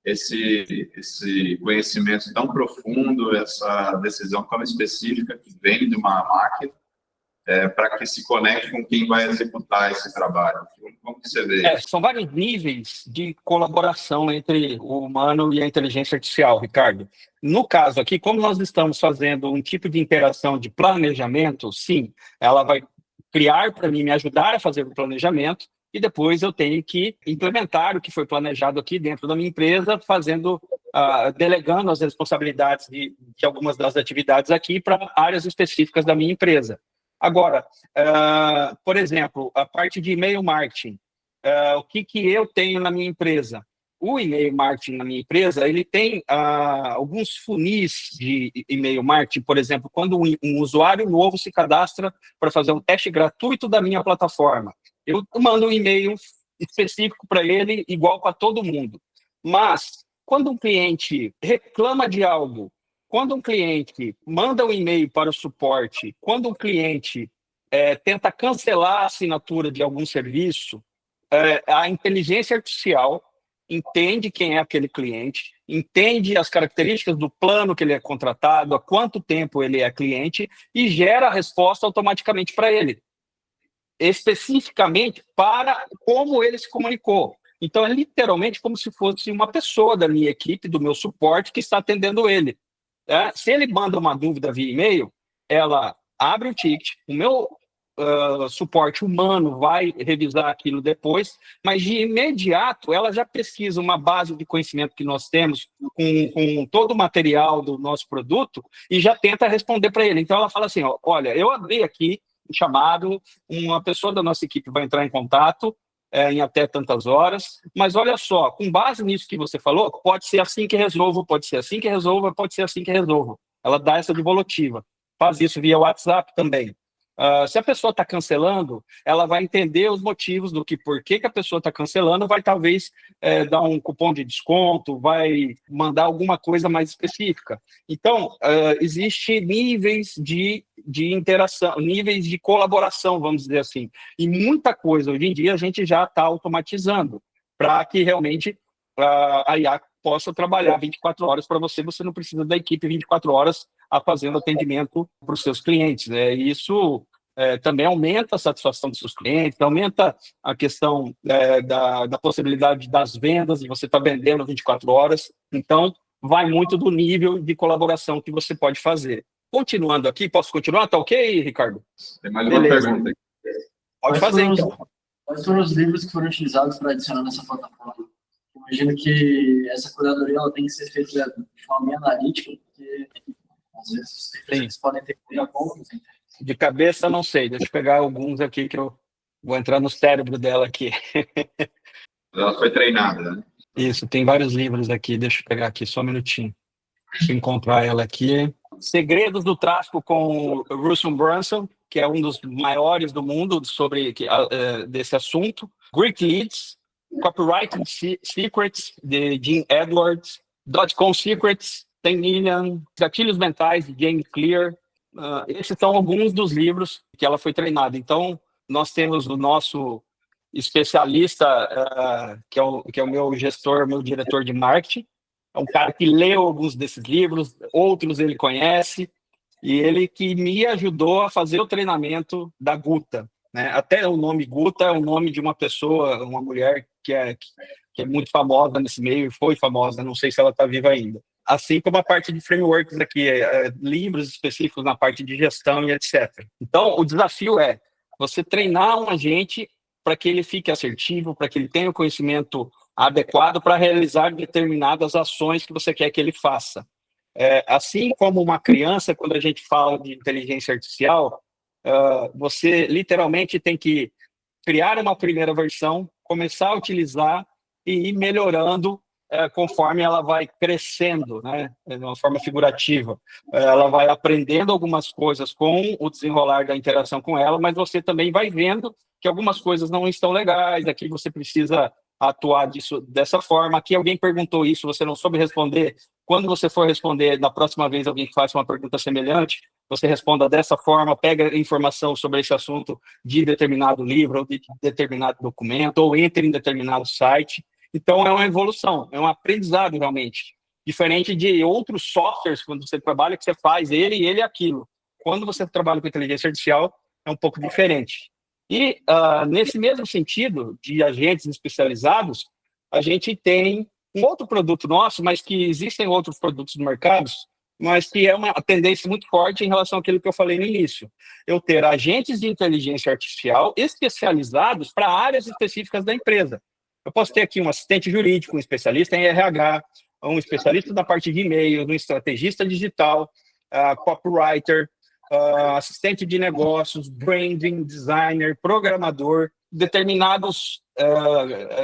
esse conhecimento tão profundo, essa decisão tão específica que vem de uma máquina, para que se conecte com quem vai executar esse trabalho? Como que você vê isso? São vários níveis de colaboração entre o humano e a inteligência artificial, Ricardo. No caso aqui, como nós estamos fazendo um tipo de interação de planejamento, sim, ela vai criar para mim, me ajudar a fazer o planejamento, e depois eu tenho que implementar o que foi planejado aqui dentro da minha empresa, delegando as responsabilidades de algumas das atividades aqui para áreas específicas da minha empresa. Agora, por exemplo, a parte de e-mail marketing, o que eu tenho na minha empresa? O e-mail marketing na minha empresa, ele tem alguns funis de e-mail marketing, por exemplo, quando um usuário novo se cadastra para fazer um teste gratuito da minha plataforma. Eu mando um e-mail específico para ele, igual para todo mundo. Mas, quando um cliente reclama de algo, quando um cliente manda um e-mail para o suporte, quando um cliente tenta cancelar a assinatura de algum serviço, a inteligência artificial entende quem é aquele cliente, entende as características do plano que ele é contratado, há quanto tempo ele é cliente e gera a resposta automaticamente para ele, especificamente para como ele se comunicou. Então, é literalmente como se fosse uma pessoa da minha equipe, do meu suporte, que está atendendo ele. Se ele manda uma dúvida via e-mail, ela abre o ticket, o meu suporte humano vai revisar aquilo depois, mas de imediato ela já pesquisa uma base de conhecimento que nós temos com todo o material do nosso produto e já tenta responder para ele. Então ela fala assim, olha, eu abri aqui um chamado, uma pessoa da nossa equipe vai entrar em contato em até tantas horas, mas olha só, com base nisso que você falou, pode ser assim que resolvo, pode ser assim que resolva, pode ser assim que resolvo. Ela dá essa devolutiva. Faz isso via WhatsApp também. Se a pessoa está cancelando, ela vai entender os motivos do por que a pessoa está cancelando, vai talvez dar um cupom de desconto, vai mandar alguma coisa mais específica. Então, existem níveis de interação, níveis de colaboração, vamos dizer assim. E muita coisa, hoje em dia, a gente já está automatizando para que realmente a IA possa trabalhar 24 horas para você, você não precisa da equipe 24 horas fazendo atendimento para os seus clientes. Isso também aumenta a satisfação dos seus clientes, aumenta a questão da possibilidade das vendas, e você está vendendo 24 horas. Então, vai muito do nível de colaboração que você pode fazer. Continuando aqui, posso continuar? Tá ok, Ricardo? Tem mais uma pergunta. Pode fazer, então. Quais foram os livros que foram utilizados para adicionar nessa plataforma? Imagino que essa curadoria ela tem que ser feita de forma bem analítica, porque às vezes eles podem ter pontos. De cabeça, não sei. Deixa eu pegar alguns aqui que eu vou entrar no cérebro dela aqui. Ela foi treinada, né? Isso, tem vários livros aqui. Deixa eu pegar aqui, só um minutinho. Deixa eu encontrar ela aqui. Segredos do Tráfico com Russell Brunson, que é um dos maiores do mundo sobre desse assunto. Greek Leads, Copywriting Secrets, de Jim Edwards, .com Secrets, 10 Million, Gatilhos Mentais, de James Clear. Esses são alguns dos livros que ela foi treinada. Então, nós temos o nosso especialista, que é o meu gestor, meu diretor de marketing. É um cara que leu alguns desses livros, outros ele conhece, e ele que me ajudou a fazer o treinamento da Guta. Né? Até o nome Guta é o nome de uma pessoa, uma mulher que é muito famosa nesse meio, e foi famosa, não sei se ela está viva ainda. Assim como a parte de frameworks aqui, livros específicos na parte de gestão e etc. Então, o desafio é você treinar um agente para que ele fique assertivo, para que ele tenha o conhecimento adequado para realizar determinadas ações que você quer que ele faça. Assim como uma criança, quando a gente fala de inteligência artificial, você literalmente tem que criar uma primeira versão, começar a utilizar e ir melhorando conforme ela vai crescendo, né, de uma forma figurativa. Ela vai aprendendo algumas coisas com o desenrolar da interação com ela, mas você também vai vendo que algumas coisas não estão legais, aqui você precisa atuar dessa forma. Aqui alguém perguntou isso, você não soube responder. Quando você for responder, na próxima vez alguém faça uma pergunta semelhante, você responda dessa forma, pega informação sobre esse assunto de determinado livro, ou de determinado documento, ou entre em determinado site. Então, é uma evolução, é um aprendizado realmente. Diferente de outros softwares, quando você trabalha, que você faz ele e ele aquilo. Quando você trabalha com inteligência artificial, é um pouco diferente. E, nesse mesmo sentido, de agentes especializados, a gente tem um outro produto nosso, mas que existem outros produtos no mercado, mas que é uma tendência muito forte em relação àquilo que eu falei no início. Eu ter agentes de inteligência artificial especializados para áreas específicas da empresa. Eu posso ter aqui um assistente jurídico, um especialista em RH, um especialista da parte de e-mail, um estrategista digital, copywriter, assistente de negócios, branding, designer, programador. Determinados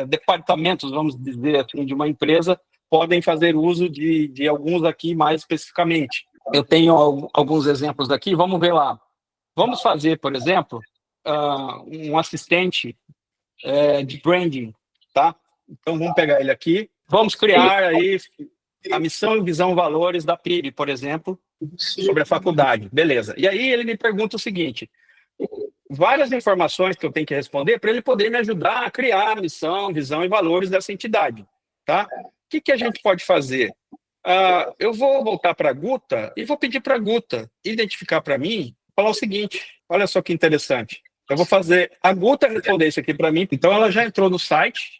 departamentos, vamos dizer assim, de uma empresa podem fazer uso de alguns aqui mais especificamente. Eu tenho alguns exemplos aqui, vamos ver lá. Vamos fazer, por exemplo, um assistente de branding, tá? Então, vamos pegar ele aqui. vamos criar aí a missão, visão, valores da PIB, por exemplo, sobre a faculdade. Beleza. E aí ele me pergunta o seguinte, várias informações que eu tenho que responder para ele poder me ajudar a criar a missão, visão e valores dessa entidade. Tá? O que a gente pode fazer? Eu vou voltar para a Guta e vou pedir para a Guta identificar para mim, falar o seguinte, olha só que interessante, eu vou fazer a Guta responder isso aqui para mim, então ela já entrou no site,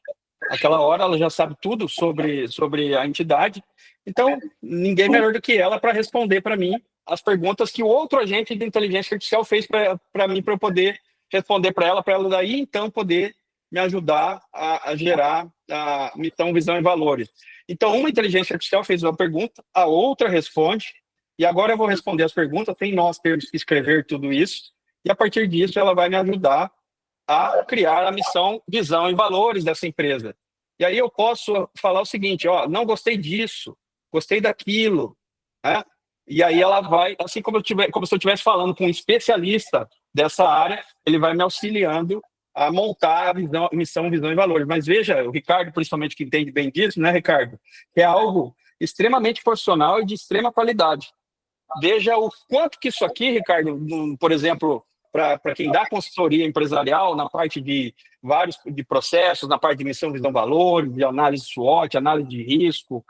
aquela hora ela já sabe tudo sobre a entidade, então ninguém melhor do que ela para responder para mim as perguntas que o outro agente de inteligência artificial fez para mim, para eu poder responder para ela daí então poder me ajudar a gerar a missão, visão e valores. Então, uma inteligência artificial fez uma pergunta, a outra responde, e agora eu vou responder as perguntas, sem nós termos que escrever tudo isso, e a partir disso ela vai me ajudar a criar a missão, visão e valores dessa empresa. E aí eu posso falar o seguinte, ó, não gostei disso, gostei daquilo, né? E aí ela vai, assim como se eu estivesse falando com um especialista dessa área, ele vai me auxiliando a montar a visão, missão, visão e valores. Mas veja, o Ricardo, principalmente, que entende bem disso, né, Ricardo? Que é algo extremamente profissional e de extrema qualidade. Veja o quanto que isso aqui, Ricardo, por exemplo, para quem dá consultoria empresarial, na parte de vários de processos, na parte de missão, visão, valores, de análise SWOT, análise de risco,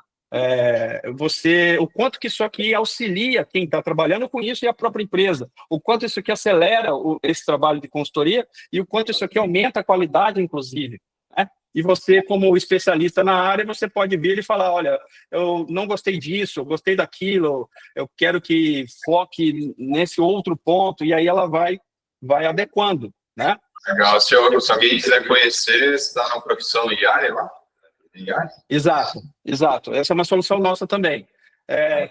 o quanto que isso aqui auxilia quem está trabalhando com isso e a própria empresa, o quanto isso aqui acelera esse trabalho de consultoria e o quanto isso aqui aumenta a qualidade, inclusive, né? E você, como especialista na área, você pode vir e falar, olha, eu não gostei disso, eu gostei daquilo, eu quero que foque nesse outro ponto, e aí ela vai adequando, né? Legal. Se alguém quiser conhecer, está na profissão IA, lá? Exato. Essa é uma solução nossa também.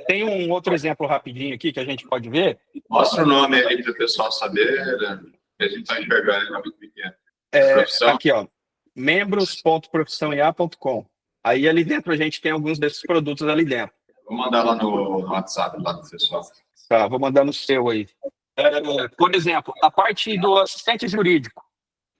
Tem um outro exemplo rapidinho aqui que a gente pode ver. Mostra o nome aí para o pessoal saber, né? A gente está enxergando, é muito pequeno. Aqui, ó, membros.profissionia.com. Aí ali dentro a gente tem alguns desses produtos ali dentro. Vou mandar lá no WhatsApp, lá do pessoal. Tá, vou mandar no seu aí. Por exemplo, a parte do assistente jurídico.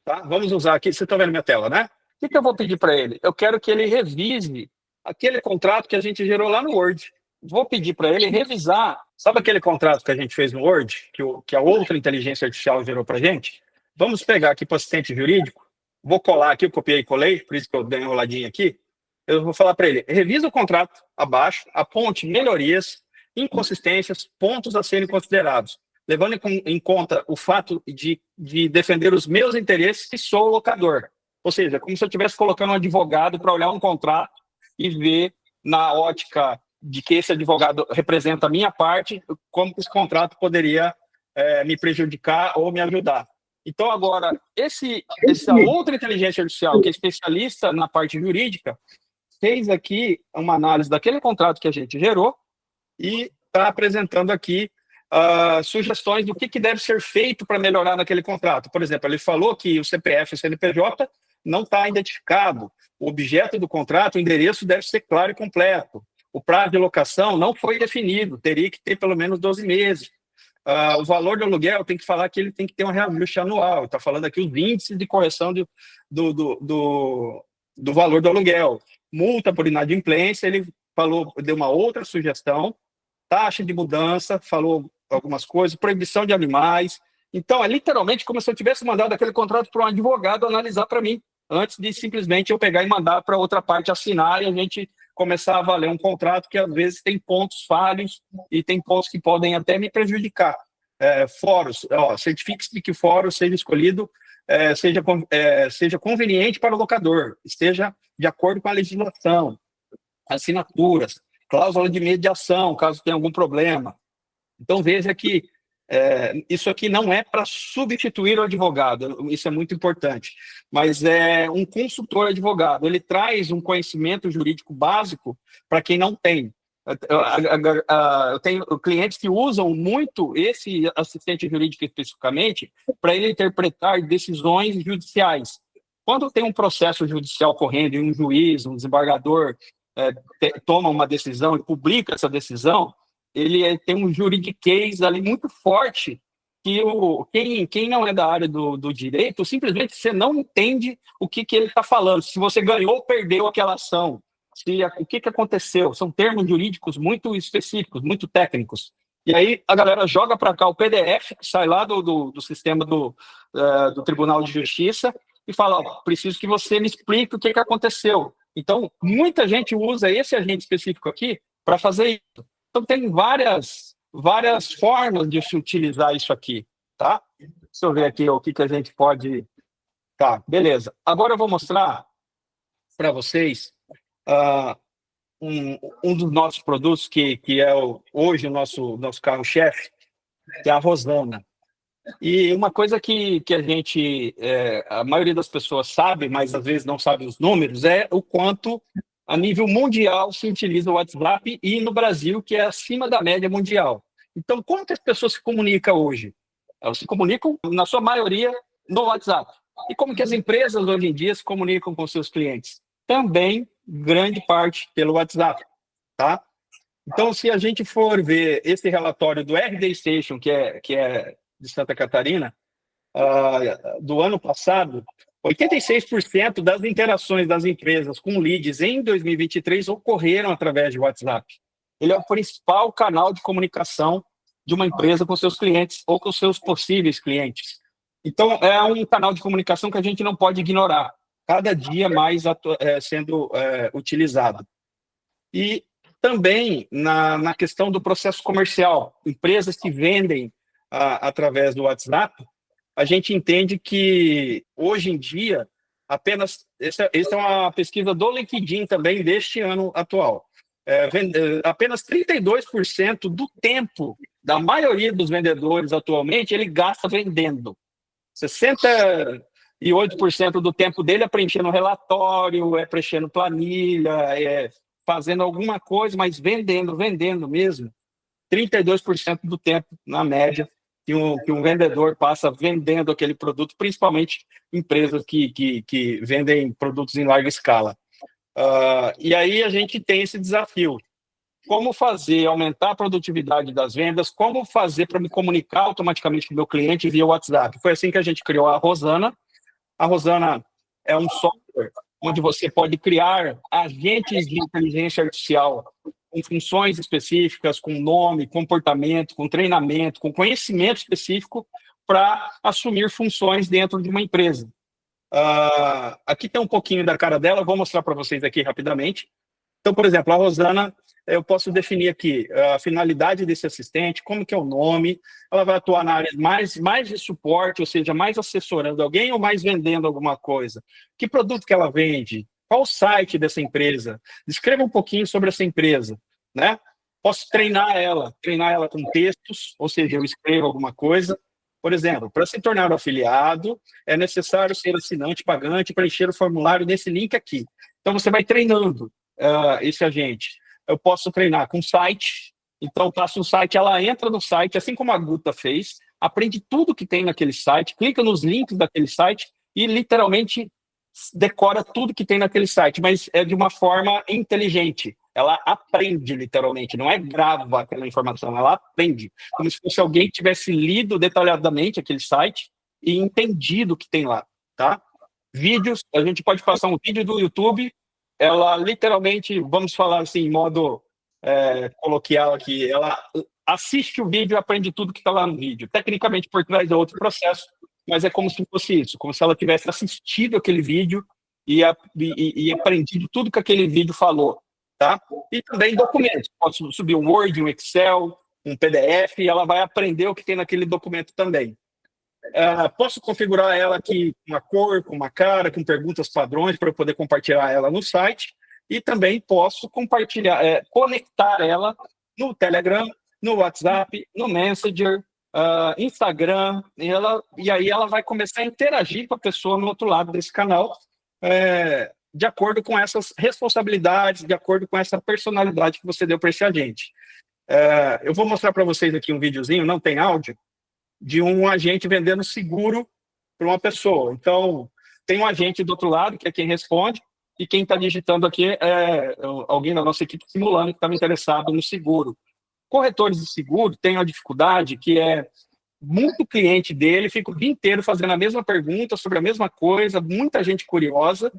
Tá? Vamos usar aqui, vocês estão vendo minha tela, né? O que eu vou pedir para ele? Eu quero que ele revise aquele contrato que a gente gerou lá no Word. Vou pedir para ele revisar. Sabe aquele contrato que a gente fez no Word, que a outra inteligência artificial gerou para a gente? Vamos pegar aqui para o assistente jurídico. Vou colar aqui, eu copiei e colei, por isso que eu dei uma enroladinha aqui. Eu vou falar para ele, revisa o contrato abaixo, aponte melhorias, inconsistências, pontos a serem considerados, levando em conta o fato de defender os meus interesses e sou o locador. Ou seja, como se eu estivesse colocando um advogado para olhar um contrato e ver, na ótica de que esse advogado representa a minha parte, como que esse contrato poderia me prejudicar ou me ajudar. Então, agora, essa outra inteligência artificial, que é especialista na parte jurídica, fez aqui uma análise daquele contrato que a gente gerou e está apresentando aqui sugestões do que deve ser feito para melhorar naquele contrato. Por exemplo, ele falou que o CPF e o CNPJ não está identificado. O objeto do contrato, o endereço deve ser claro e completo. O prazo de locação não foi definido, teria que ter pelo menos 12 meses. O valor do aluguel tem que falar que ele tem que ter um reajuste anual. Está falando aqui os índices de correção do valor do aluguel. Multa por inadimplência, ele falou, deu uma outra sugestão. Taxa de mudança, falou algumas coisas. Proibição de animais. Então, é literalmente como se eu tivesse mandado aquele contrato para um advogado analisar para mim, antes de simplesmente eu pegar e mandar para outra parte assinar e a gente começar a valer um contrato que às vezes tem pontos falhos e tem pontos que podem até me prejudicar. Fóruns, certifique-se de que o fórum seja escolhido, seja conveniente para o locador, esteja de acordo com a legislação, assinaturas, cláusula de mediação, caso tenha algum problema. Então veja que isso aqui não é para substituir o advogado, isso é muito importante, mas é um consultor advogado, ele traz um conhecimento jurídico básico para quem não tem. Eu tenho clientes que usam muito esse assistente jurídico especificamente para ele interpretar decisões judiciais. Quando tem um processo judicial correndo e um juiz, um desembargador toma uma decisão e publica essa decisão, ele tem um juridiquês ali muito forte que quem não é da área do direito, simplesmente você não entende o que ele está falando. Se você ganhou ou perdeu aquela ação, o que aconteceu. São termos jurídicos muito específicos, muito técnicos. E aí a galera joga para cá o PDF, que sai lá do sistema do Tribunal de Justiça, e fala, ó, preciso que você me explique o que aconteceu. Então, muita gente usa esse agente específico aqui para fazer isso. Então, tem várias formas de se utilizar isso aqui, tá? Deixa eu ver aqui o que a gente pode... Tá, beleza. Agora eu vou mostrar para vocês um dos nossos produtos que é hoje o nosso carro-chefe, que é a Rosana. E uma coisa que a gente, a maioria das pessoas sabe, mas às vezes não sabe os números, é o quanto a nível mundial se utiliza o WhatsApp e no Brasil, que é acima da média mundial. Então, como que as pessoas se comunicam hoje? Elas se comunicam, na sua maioria, no WhatsApp. E como que as empresas hoje em dia se comunicam com seus clientes? Também, grande parte pelo WhatsApp, tá? Então, se a gente for ver esse relatório do RD Station, que é de Santa Catarina, do ano passado, 86% das interações das empresas com leads em 2023 ocorreram através de WhatsApp. Ele é o principal canal de comunicação de uma empresa com seus clientes ou com seus possíveis clientes. Então, é um canal de comunicação que a gente não pode ignorar, cada dia mais sendo utilizado. E também na questão do processo comercial, empresas que vendem através do WhatsApp, a gente entende que, hoje em dia, essa é uma pesquisa do LinkedIn também, deste ano atual, apenas 32% do tempo da maioria dos vendedores atualmente, ele gasta vendendo. 68% do tempo dele é preenchendo relatório, é preenchendo planilha, é fazendo alguma coisa, mas vendendo mesmo. 32% do tempo, na média, que um vendedor passa vendendo aquele produto, principalmente empresas que vendem produtos em larga escala. E aí a gente tem esse desafio. Como fazer aumentar a produtividade das vendas, como fazer para me comunicar automaticamente com o meu cliente via WhatsApp. Foi assim que a gente criou a Rosana. A Rosana é um software onde você pode criar agentes de inteligência artificial com funções específicas, com nome, comportamento, com treinamento, com conhecimento específico para assumir funções dentro de uma empresa. Aqui tem um pouquinho da cara dela, vou mostrar para vocês aqui rapidamente. Então, por exemplo, a Rosana, eu posso definir aqui a finalidade desse assistente, como que é o nome, ela vai atuar na área mais de suporte, ou seja, mais assessorando alguém ou mais vendendo alguma coisa. Que produto que ela vende? Qual o site dessa empresa? Descreva um pouquinho sobre essa empresa, né? Posso treinar ela com textos, ou seja, eu escrevo alguma coisa. Por exemplo, para se tornar um afiliado, é necessário ser assinante pagante, preencher o formulário nesse link aqui. Então, você vai treinando esse agente. Eu posso treinar com site, então passo um site, ela entra no site, assim como a Guta fez, aprende tudo que tem naquele site, clica nos links daquele site e literalmente decora tudo que tem naquele site, mas é de uma forma inteligente. Ela aprende literalmente, não é grava aquela informação, ela aprende, como se fosse alguém que tivesse lido detalhadamente aquele site e entendido o que tem lá, tá? Vídeos, a gente pode passar um vídeo do YouTube, ela literalmente, vamos falar assim, em modo coloquial aqui, ela assiste o vídeo e aprende tudo que está lá no vídeo. Tecnicamente, por trás é outro processo, mas é como se fosse isso, como se ela tivesse assistido aquele vídeo e aprendido tudo que aquele vídeo falou, tá? E também documentos, posso subir um Word, um Excel, um PDF, e ela vai aprender o que tem naquele documento também. Posso configurar ela aqui com uma cor, com uma cara, com perguntas padrões para eu poder compartilhar ela no site, e também posso compartilhar, conectar ela no Telegram, no WhatsApp, no Messenger, Instagram, e aí ela vai começar a interagir com a pessoa no outro lado desse canal, de acordo com essas responsabilidades, de acordo com essa personalidade que você deu para esse agente. Eu vou mostrar para vocês aqui um videozinho, não tem áudio, de um agente vendendo seguro para uma pessoa. Então, tem um agente do outro lado, que é quem responde, e quem está digitando aqui é alguém da nossa equipe simulando que estava interessado no seguro. Corretores de seguro têm uma dificuldade que é muito cliente dele, fica o dia inteiro fazendo a mesma pergunta sobre a mesma coisa, muita gente curiosa,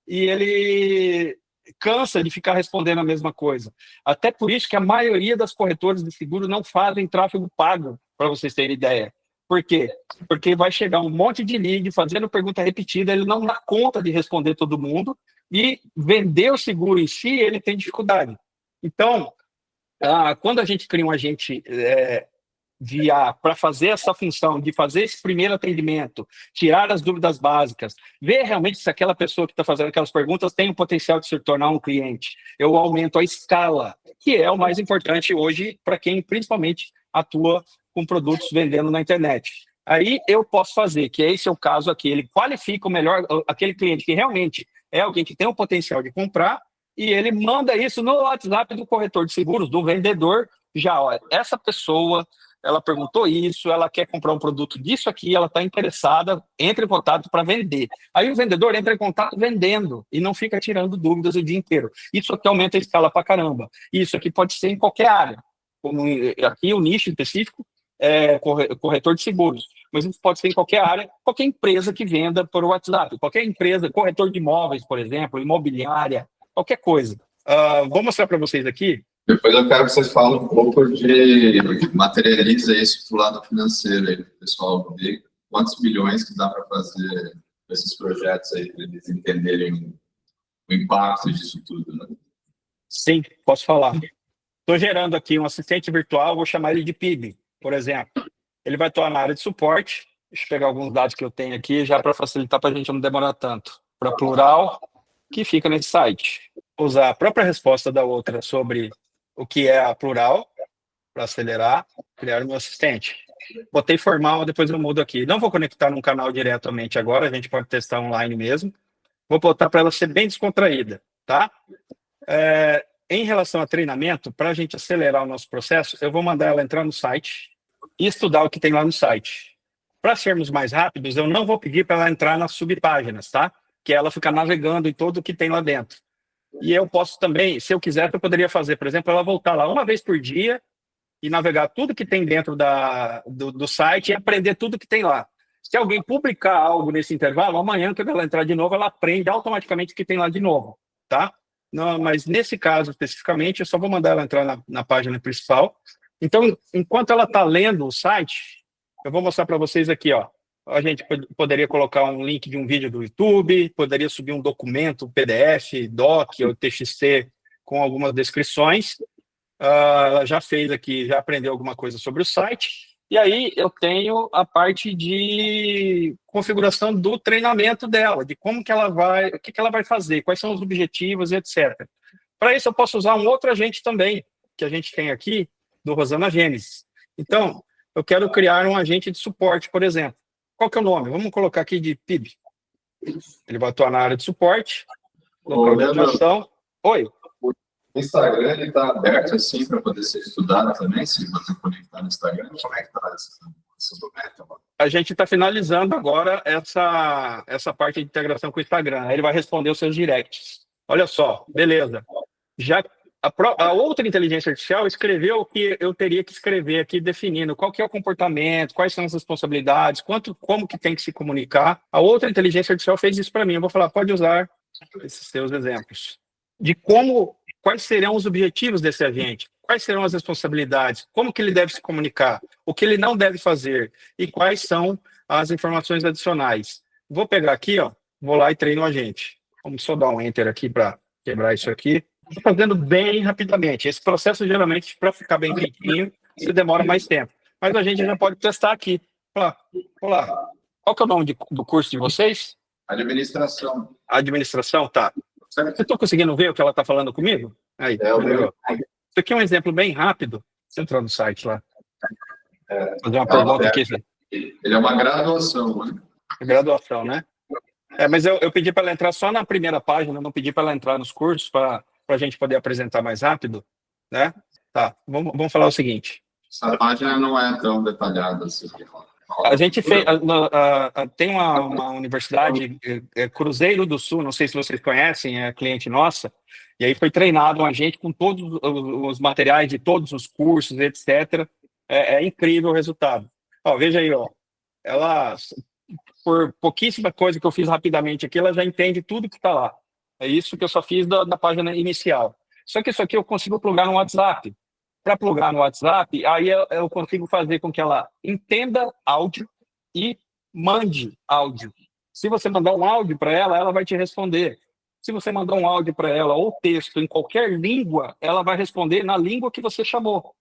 e cansa de ficar respondendo a mesma coisa. Até por isso que a maioria das corretoras de seguro não fazem tráfego pago, para vocês terem ideia. Por quê? Porque vai chegar um monte de lead fazendo pergunta repetida, ele não dá conta de responder todo mundo, e vender o seguro em si, ele tem dificuldade. Então, quando a gente cria um agente para fazer essa função, de fazer esse primeiro atendimento, tirar as dúvidas básicas, ver realmente se aquela pessoa que está fazendo aquelas perguntas tem o potencial de se tornar um cliente, eu aumento a escala, que é o mais importante hoje para quem principalmente atua com produtos vendendo na internet. Aí eu posso fazer, que esse é o caso aqui, ele qualifica o melhor, aquele cliente que realmente é alguém que tem o potencial de comprar, e ele manda isso no WhatsApp do corretor de seguros, do vendedor, já, olha, essa pessoa, ela perguntou isso, ela quer comprar um produto disso aqui, ela está interessada, entra em contato para vender. Aí o vendedor entra em contato vendendo e não fica tirando dúvidas o dia inteiro. Isso aqui aumenta a escala para caramba. Isso aqui pode ser em qualquer área. Como aqui o nicho específico é corretor de seguros, mas isso pode ser em qualquer área, qualquer empresa que venda por WhatsApp, qualquer empresa, corretor de imóveis, por exemplo, imobiliária, qualquer coisa. Vou mostrar para vocês aqui. Depois eu quero que vocês falem um pouco de materializa isso pro lado financeiro aí, pessoal, ver quantos milhões que dá para fazer esses projetos aí, para eles entenderem o impacto disso tudo, né? Sim, posso falar. Estou gerando aqui um assistente virtual, vou chamar ele de PIB, por exemplo. Ele vai atuar na área de suporte. Deixa eu pegar alguns dados que eu tenho aqui, já para facilitar para a gente não demorar tanto. Para Plural, que fica nesse site. Vou usar a própria resposta da outra sobre o que é a Plural, para acelerar, criar um assistente. Botei formal, depois eu mudo aqui. Não vou conectar num canal diretamente agora, a gente pode testar online mesmo. Vou botar para ela ser bem descontraída, tá? Em relação a treinamento, para a gente acelerar o nosso processo, eu vou mandar ela entrar no site e estudar o que tem lá no site. Para sermos mais rápidos, eu não vou pedir para ela entrar nas subpáginas, tá? Que ela fica navegando em tudo o que tem lá dentro. E eu posso também, se eu quiser, eu poderia fazer, por exemplo, ela voltar lá uma vez por dia e navegar tudo que tem dentro do site e aprender tudo que tem lá. Se alguém publicar algo nesse intervalo, amanhã, quando ela entrar de novo, ela aprende automaticamente o que tem lá de novo, tá? Não, mas nesse caso, especificamente, eu só vou mandar ela entrar na página principal. Então, enquanto ela está lendo o site, eu vou mostrar para vocês aqui, ó. A gente poderia colocar um link de um vídeo do YouTube, poderia subir um documento, PDF, doc ou TXT com algumas descrições. Ela já fez aqui, já aprendeu alguma coisa sobre o site. E aí eu tenho a parte de configuração do treinamento dela, de como que ela vai, o que ela vai fazer, quais são os objetivos, etc. Para isso eu posso usar um outro agente também, que a gente tem aqui, do Rosana Gênesis. Então, eu quero criar um agente de suporte, por exemplo. Qual que é o nome? Vamos colocar aqui de PIB. Ele vai atuar na área de suporte, localização. Oi. O Instagram, ele está aberto assim para poder ser estudado também, se você conectar no Instagram. Como é que está esse momento? A gente está finalizando agora essa parte de integração com o Instagram. Aí ele vai responder os seus directs. Olha só, beleza. Já a outra inteligência artificial escreveu o que eu teria que escrever aqui, definindo qual que é o comportamento, quais são as responsabilidades, como que tem que se comunicar. A outra inteligência artificial fez isso para mim. Eu vou falar, pode usar esses seus exemplos. De quais serão os objetivos desse agente, quais serão as responsabilidades, como que ele deve se comunicar, o que ele não deve fazer e quais são as informações adicionais. Vou pegar aqui, ó, vou lá e treino o agente. Vamos só dar um enter aqui para quebrar isso aqui. Estou fazendo bem rapidamente. Esse processo, geralmente, para ficar bem feitinho, se demora mais tempo. Mas a gente já pode testar aqui. Olá. Qual que é o nome do curso de vocês? Administração. Administração, tá. Você está conseguindo ver o que ela está falando comigo? Aí, melhorou. Isso aqui é um exemplo bem rápido. Você entrou no site lá. Fazer uma pergunta aqui. Ele é uma graduação, né? Graduação, né? Mas eu pedi para ela entrar só na primeira página, não pedi para ela entrar nos cursos para a gente poder apresentar mais rápido, né? Tá, vamos falar o seguinte. Essa página não é tão detalhada assim. A gente fez, tem uma universidade, Cruzeiro do Sul, não sei se vocês conhecem, é cliente nossa, e aí foi treinado um agente com todos os materiais de todos os cursos, etc. É incrível o resultado. Ó, veja aí, ó, ela, por pouquíssima coisa que eu fiz rapidamente aqui, ela já entende tudo que está lá. É isso que eu só fiz da página inicial. Só que isso aqui eu consigo plugar no WhatsApp. Para plugar no WhatsApp, aí eu consigo fazer com que ela entenda áudio e mande áudio. Se você mandar um áudio para ela, ela vai te responder. Se você mandar um áudio para ela ou texto em qualquer língua, ela vai responder na língua que você chamou.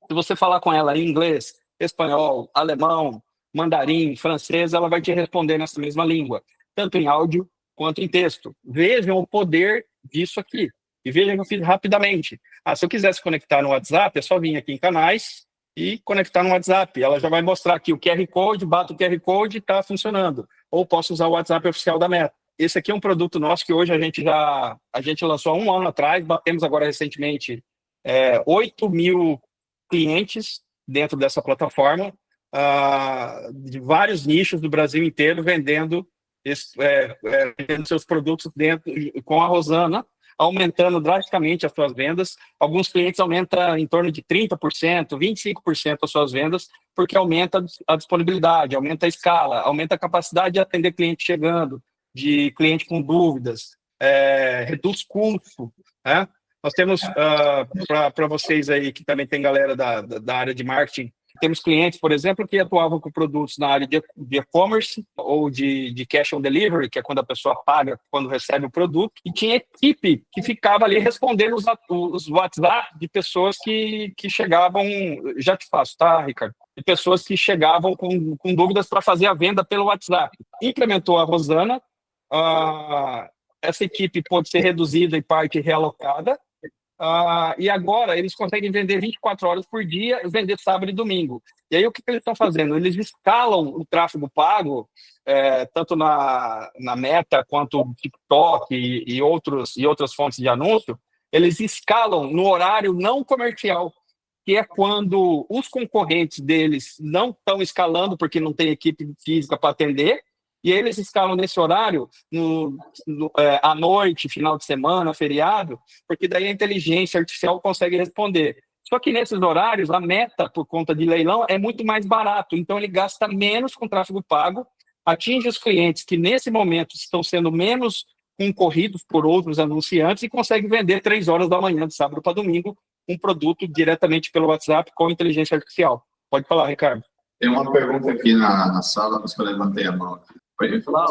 Se você falar com ela em inglês, espanhol, alemão, mandarim, francês, ela vai te responder nessa mesma língua, tanto em áudio quanto em texto. Vejam o poder disso aqui. E vejam que eu fiz rapidamente. Se eu quisesse conectar no WhatsApp, é só vir aqui em canais e conectar no WhatsApp. Ela já vai mostrar aqui o QR Code, bato o QR Code e está funcionando. Ou posso usar o WhatsApp oficial da Meta. Esse aqui é um produto nosso que hoje a gente lançou há 1 ano atrás, batemos agora recentemente 8 mil clientes dentro dessa plataforma, de vários nichos do Brasil inteiro, vendendo seus produtos dentro com a Rosana, aumentando drasticamente as suas vendas. Alguns clientes aumentam em torno de 30%, 25% as suas vendas, porque aumenta a disponibilidade, aumenta a escala, aumenta a capacidade de atender cliente chegando, de cliente com dúvidas, reduz custo, né? Nós temos, para vocês aí, que também tem galera da área de marketing, temos clientes, por exemplo, que atuavam com produtos na área de e-commerce ou de cash on delivery, que é quando a pessoa paga quando recebe o produto, e tinha equipe que ficava ali respondendo os WhatsApp de pessoas que chegavam, já te faço, tá, Ricardo? De pessoas que chegavam com dúvidas para fazer a venda pelo WhatsApp. Implementou a Rosana, essa equipe pode ser reduzida e parte realocada, e agora eles conseguem vender 24 horas por dia, vender sábado e domingo. E aí o que eles estão fazendo? Eles escalam o tráfego pago, tanto na Meta quanto no TikTok e outras fontes de anúncio, eles escalam no horário não comercial, que é quando os concorrentes deles não estão escalando porque não tem equipe física para atender, e eles escalam nesse horário à noite, final de semana, feriado, porque daí a inteligência artificial consegue responder. Só que nesses horários, a Meta, por conta de leilão, é muito mais barato. Então, ele gasta menos com tráfego pago, atinge os clientes que, nesse momento, estão sendo menos concorridos por outros anunciantes e consegue vender 3 horas da manhã, de sábado para domingo, um produto diretamente pelo WhatsApp com inteligência artificial. Pode falar, Ricardo. Tem uma pergunta aqui na sala, mas eu levantei a mão. Pode falar?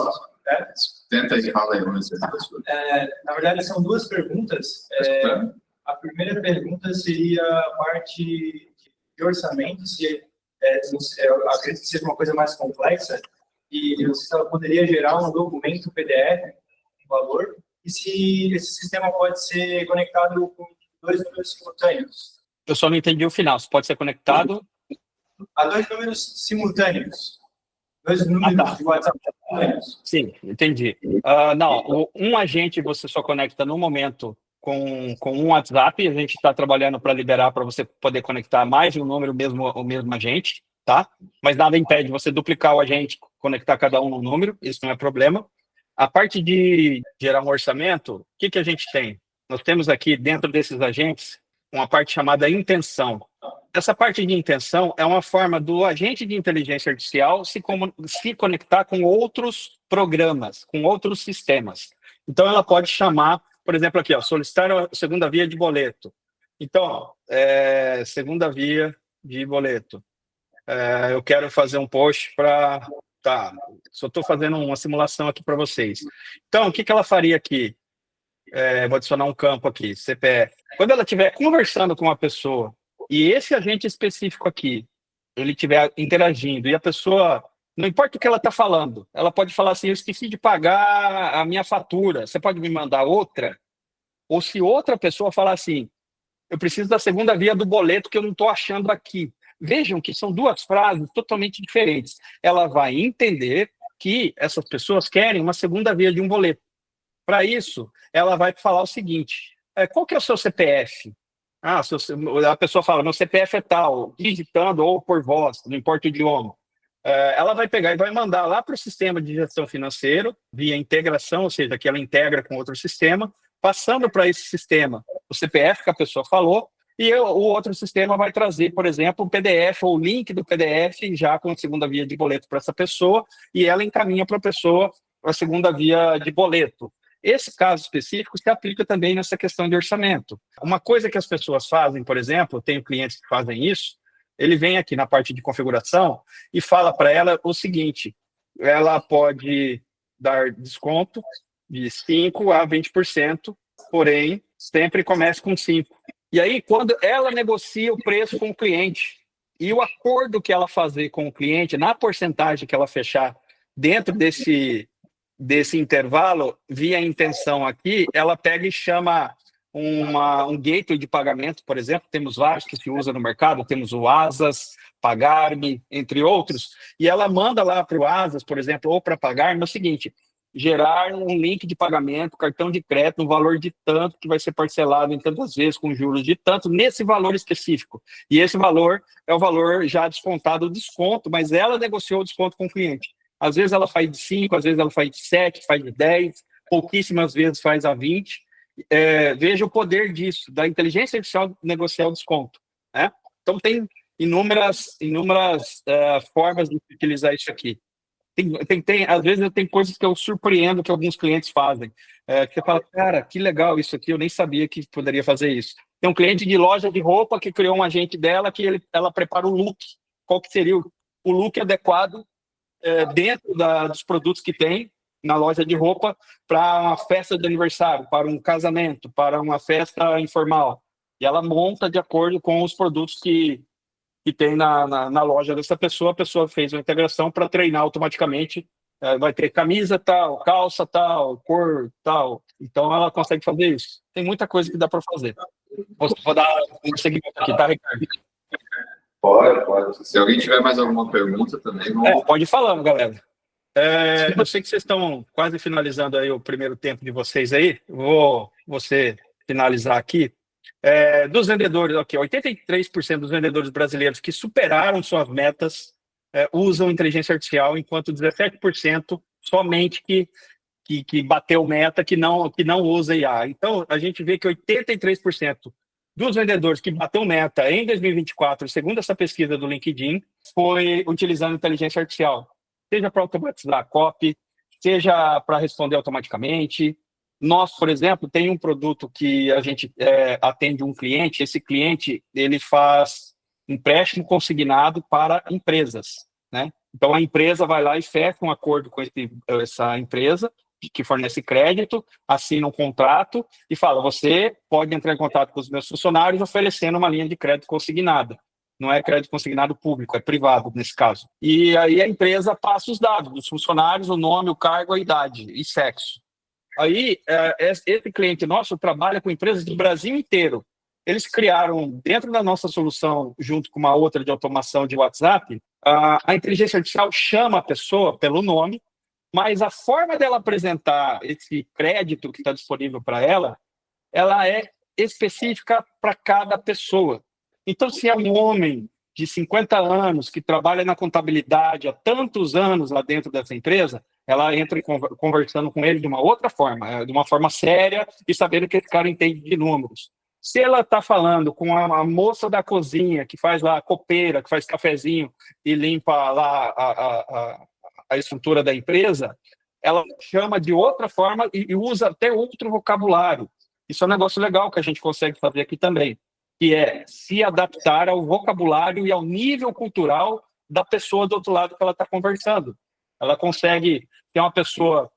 Tenta e fala aí, vamos ver. Na verdade, são 2 perguntas. A primeira pergunta seria a parte de orçamento, eu acredito que seja uma coisa mais complexa, e se ela poderia gerar um documento PDF, um valor, e se esse sistema pode ser conectado com 2 números simultâneos. Eu só não entendi o final. Se pode ser conectado a 2 números simultâneos. 2 números de WhatsApp simultâneos. Sim, entendi. Não, um agente você só conecta no momento com um WhatsApp. A gente está trabalhando para liberar para você poder conectar mais de um número, o mesmo agente, tá? Mas nada impede você duplicar o agente, conectar cada um no número, isso não é problema. A parte de gerar um orçamento, o que a gente tem? Nós temos aqui, dentro desses agentes, uma parte chamada intenção. Essa parte de intenção é uma forma do agente de inteligência artificial se conectar com outros programas, com outros sistemas. Então, ela pode chamar, por exemplo, aqui, solicitar a segunda via de boleto. Então, segunda via de boleto. Eu quero fazer um post para... Tá, só estou fazendo uma simulação aqui para vocês. Então, o que ela faria aqui? Vou adicionar um campo aqui, CPF. Quando ela estiver conversando com uma pessoa, e esse agente específico aqui, ele estiver interagindo, e a pessoa, não importa o que ela está falando, ela pode falar assim, eu esqueci de pagar a minha fatura, você pode me mandar outra? Ou se outra pessoa falar assim, eu preciso da segunda via do boleto que eu não estou achando aqui. Vejam que são 2 frases totalmente diferentes. Ela vai entender que essas pessoas querem uma segunda via de um boleto. Para isso, ela vai falar o seguinte, qual que é o seu CPF? A pessoa fala, meu CPF é tal, digitando ou por voz, não importa o idioma. Ela vai pegar e vai mandar lá para o sistema de gestão financeira, via integração, ou seja, que ela integra com outro sistema, passando para esse sistema o CPF que a pessoa falou, e o outro sistema vai trazer, por exemplo, o PDF ou o link do PDF já com a segunda via de boleto para essa pessoa, e ela encaminha para a pessoa a segunda via de boleto. Esse caso específico se aplica também nessa questão de orçamento. Uma coisa que as pessoas fazem, por exemplo, eu tenho clientes que fazem isso, ele vem aqui na parte de configuração e fala para ela o seguinte, ela pode dar desconto de 5% a 20%, porém, sempre começa com 5%. E aí, quando ela negocia o preço com o cliente e o acordo que ela fazer com o cliente, na porcentagem que ela fechar dentro desse intervalo, via intenção aqui, ela pega e chama um gateway de pagamento, por exemplo, temos vários que se usa no mercado, temos o Asas, Pagar.me, entre outros, e ela manda lá para o Asas, por exemplo, ou para Pagar.me, o seguinte, gerar um link de pagamento, cartão de crédito, no valor de tanto, que vai ser parcelado em tantas vezes, com juros de tanto, nesse valor específico. E esse valor é o valor já descontado, o desconto, mas ela negociou o desconto com o cliente. Às vezes ela faz de 5, às vezes ela faz de 7, faz de 10, pouquíssimas vezes faz a 20. Veja o poder disso, da inteligência artificial negociar o desconto, né? Então, tem inúmeras formas de utilizar isso aqui. Às vezes, tem coisas que eu surpreendo que alguns clientes fazem. Que você fala, cara, que legal isso aqui, eu nem sabia que poderia fazer isso. Tem um cliente de loja de roupa que criou um agente dela que ela prepara o look. Qual que seria o look adequado dentro dos produtos que tem na loja de roupa para uma festa de aniversário, para um casamento, para uma festa informal. E ela monta de acordo com os produtos que tem na loja dessa pessoa. A pessoa fez uma integração para treinar automaticamente. Vai ter camisa tal, calça tal, cor tal. Então, ela consegue fazer isso. Tem muita coisa que dá para fazer. Vou dar um segmento aqui, tá, Ricardo? Pode. Se alguém tiver mais alguma pergunta também... Pode ir falando, galera. Eu sei que vocês estão quase finalizando aí o primeiro tempo de vocês aí. Vou finalizar aqui. Dos vendedores, ok, 83% dos vendedores brasileiros que superaram suas metas usam inteligência artificial, enquanto 17% somente que bateu meta, que não usa IA. Então, a gente vê que 83% dos vendedores que bateu meta em 2024, segundo essa pesquisa do LinkedIn, foi utilizando inteligência artificial. Seja para automatizar a copy, seja para responder automaticamente. Nós, por exemplo, tem um produto que a gente atende um cliente, esse cliente ele faz empréstimo consignado para empresas, né? Então, a empresa vai lá e fecha um acordo com essa empresa que fornece crédito, assina um contrato e fala, você pode entrar em contato com os meus funcionários oferecendo uma linha de crédito consignada. Não é crédito consignado público, é privado nesse caso. E aí a empresa passa os dados dos funcionários, o nome, o cargo, a idade e sexo. Aí esse cliente nosso trabalha com empresas do Brasil inteiro. Eles criaram, dentro da nossa solução, junto com uma outra de automação de WhatsApp, a inteligência artificial chama a pessoa pelo nome, mas a forma dela apresentar esse crédito que está disponível para ela é específica para cada pessoa. Então, se é um homem de 50 anos que trabalha na contabilidade há tantos anos lá dentro dessa empresa, ela entra conversando com ele de uma outra forma, de uma forma séria e sabendo que esse cara entende de números. Se ela está falando com a moça da cozinha, que faz lá a copeira, que faz cafezinho e limpa lá a estrutura da empresa, ela chama de outra forma e usa até outro vocabulário. Isso é um negócio legal que a gente consegue fazer aqui também, que é se adaptar ao vocabulário e ao nível cultural da pessoa do outro lado que ela está conversando. Ela consegue ter uma pessoa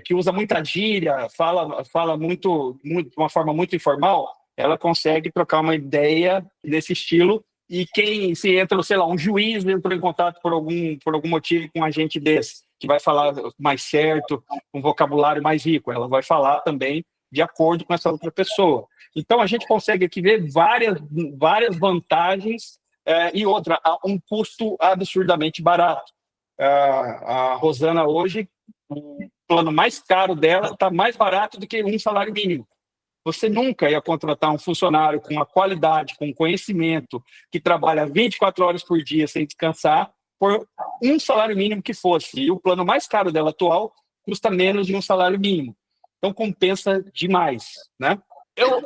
que usa muita gíria, fala muito, de uma forma muito informal, ela consegue trocar uma ideia desse estilo, e quem se entra, sei lá, um juiz entrou em contato por algum motivo com um agente desse, que vai falar mais certo, um vocabulário mais rico, ela vai falar também de acordo com essa outra pessoa. Então, a gente consegue aqui ver várias vantagens e outra, um custo absurdamente barato. A Rosana hoje, o plano mais caro dela está mais barato do que um salário mínimo. Você nunca ia contratar um funcionário com a qualidade, com conhecimento, que trabalha 24 horas por dia sem descansar, por um salário mínimo que fosse. E o plano mais caro dela atual custa menos de um salário mínimo. Então, compensa demais, né? Eu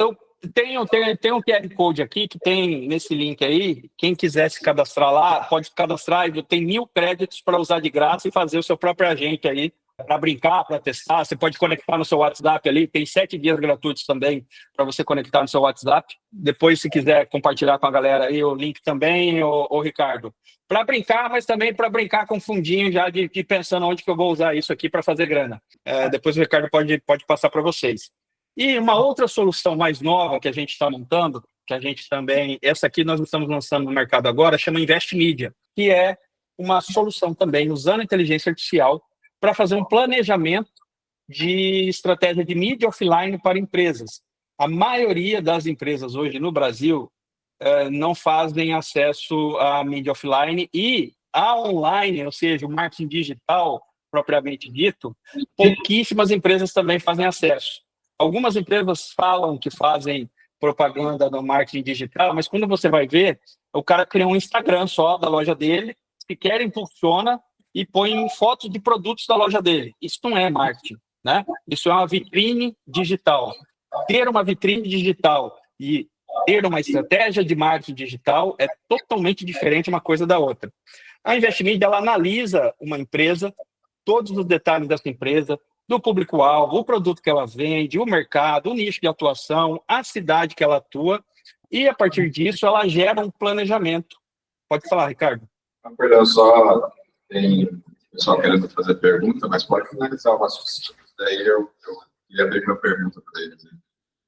tenho um QR Code aqui, que tem nesse link aí. Quem quiser se cadastrar lá, pode se cadastrar. Tem 1.000 créditos para usar de graça e fazer o seu próprio agente aí para brincar, para testar. Você pode conectar no seu WhatsApp ali, tem 7 dias gratuitos também para você conectar no seu WhatsApp. Depois, se quiser compartilhar com a galera aí o link também, ô Ricardo. Para brincar, mas também para brincar com fundinho já de pensando onde que eu vou usar isso aqui para fazer grana. Depois o Ricardo pode passar para vocês. E uma outra solução mais nova que a gente está montando, que a gente também, essa aqui nós estamos lançando no mercado agora, chama Invest Media, que é uma solução também usando inteligência artificial para fazer um planejamento de estratégia de mídia offline para empresas. A maioria das empresas hoje no Brasil não fazem acesso à mídia offline e a online, ou seja, o marketing digital propriamente dito, pouquíssimas empresas também fazem acesso. Algumas empresas falam que fazem propaganda no marketing digital, mas quando você vai ver, o cara cria um Instagram só da loja dele, sequer impulsiona e põe fotos de produtos da loja dele. Isso não é marketing, né? Isso é uma vitrine digital. Ter uma vitrine digital e ter uma estratégia de marketing digital é totalmente diferente uma coisa da outra. A Invest Media, ela analisa uma empresa, todos os detalhes dessa empresa, do público-alvo, o produto que ela vende, o mercado, o nicho de atuação, a cidade que ela atua, e a partir disso ela gera um planejamento. Pode falar, Ricardo. Perdão, só tem pessoal querendo fazer pergunta, mas pode finalizar o assunto. Daí eu ia abrir uma pergunta para eles.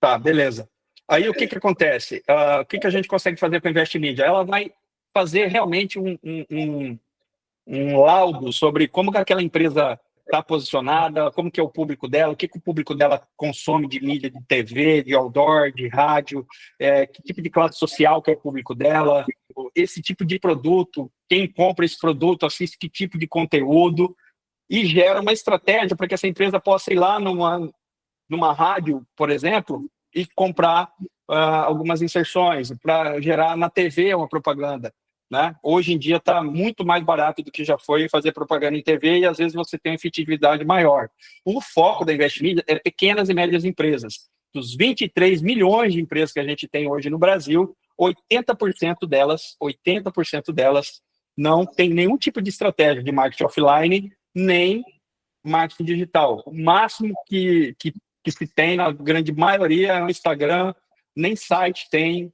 Tá, beleza. Aí o que acontece? O que a gente consegue fazer com a Invest Media? Ela vai fazer realmente um laudo sobre como que aquela empresa está posicionada, como que é o público dela, o que o público dela consome de mídia, de TV, de outdoor, de rádio, que tipo de classe social que é o público dela, esse tipo de produto, quem compra esse produto, assiste que tipo de conteúdo, e gera uma estratégia para que essa empresa possa ir lá numa rádio, por exemplo, e comprar algumas inserções, para gerar na TV uma propaganda. Né? Hoje em dia está muito mais barato do que já foi fazer propaganda em TV e às vezes você tem uma efetividade maior. O foco da Invest Media é pequenas e médias empresas. Dos 23 milhões de empresas que a gente tem hoje no Brasil, 80% delas não tem nenhum tipo de estratégia de marketing offline, nem marketing digital. O máximo que se tem, na grande maioria, é o Instagram, nem site tem.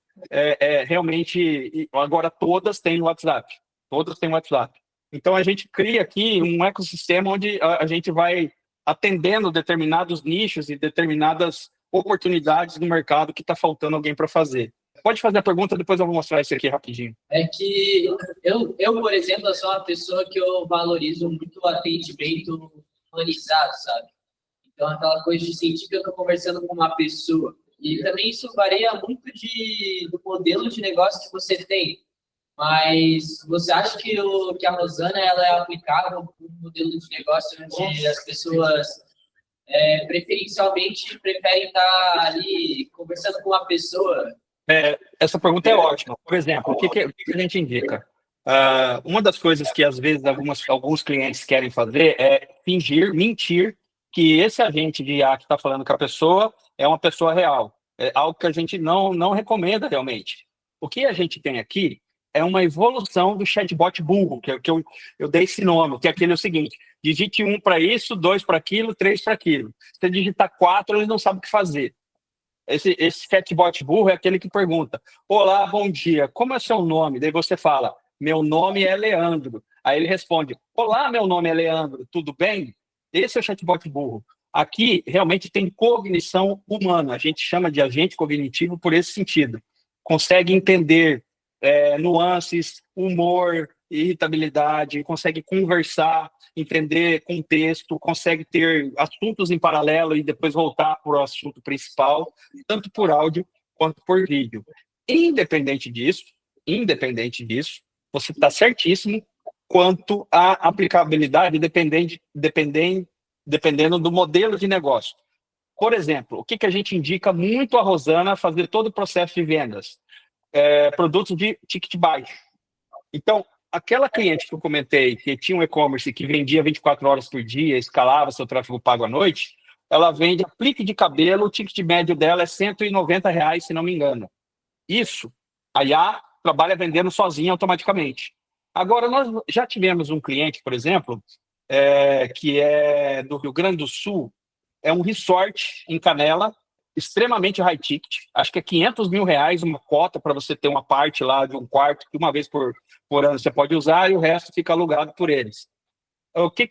Realmente, agora todas têm WhatsApp. Todas têm WhatsApp. Então, a gente cria aqui um ecossistema onde a gente vai atendendo determinados nichos e determinadas oportunidades no mercado que está faltando alguém para fazer. Pode fazer a pergunta, depois eu vou mostrar isso aqui rapidinho. É que eu, por exemplo, sou uma pessoa que eu valorizo muito o atendimento humanizado, sabe? Então, aquela coisa de sentir que eu estou conversando com uma pessoa. E também isso varia muito do modelo de negócio que você tem. Mas você acha que a Rosana ela é aplicável para um modelo de negócio onde as pessoas preferencialmente preferem estar ali conversando com uma pessoa? Essa pergunta é ótima. Por exemplo, o que a gente indica? Uma das coisas que às vezes alguns clientes querem fazer é mentir que esse agente de IA que está falando com a pessoa é uma pessoa real. É algo que a gente não recomenda realmente. O que a gente tem aqui é uma evolução do chatbot burro, que eu dei esse nome, que é aquele seguinte: digite 1 para isso, 2 para aquilo, 3 para aquilo. Se você digitar 4, ele não sabe o que fazer. Esse chatbot burro é aquele que pergunta: olá, bom dia, como é seu nome? Daí você fala: meu nome é Leandro. Aí ele responde: olá, meu nome é Leandro, tudo bem? Esse é o chatbot burro. Aqui, realmente, tem cognição humana. A gente chama de agente cognitivo por esse sentido. Consegue entender nuances, humor, irritabilidade, consegue conversar, entender contexto, consegue ter assuntos em paralelo e depois voltar para o assunto principal, tanto por áudio quanto por vídeo. Independente disso, você está certíssimo quanto à aplicabilidade dependendo do modelo de negócio. Por exemplo, o que a gente indica muito a Rosana fazer todo o processo de vendas? Produtos de ticket baixo. Então, aquela cliente que eu comentei, que tinha um e-commerce que vendia 24 horas por dia, escalava seu tráfego pago à noite, ela vende aplique de cabelo, o ticket médio dela é R$190, se não me engano. Isso, a IA trabalha vendendo sozinha automaticamente. Agora, nós já tivemos um cliente, por exemplo, que é do Rio Grande do Sul. É um resort em Canela, extremamente high ticket. Acho que é R$500 mil uma cota para você ter uma parte lá de um quarto que uma vez por ano você pode usar e o resto fica alugado por eles. O que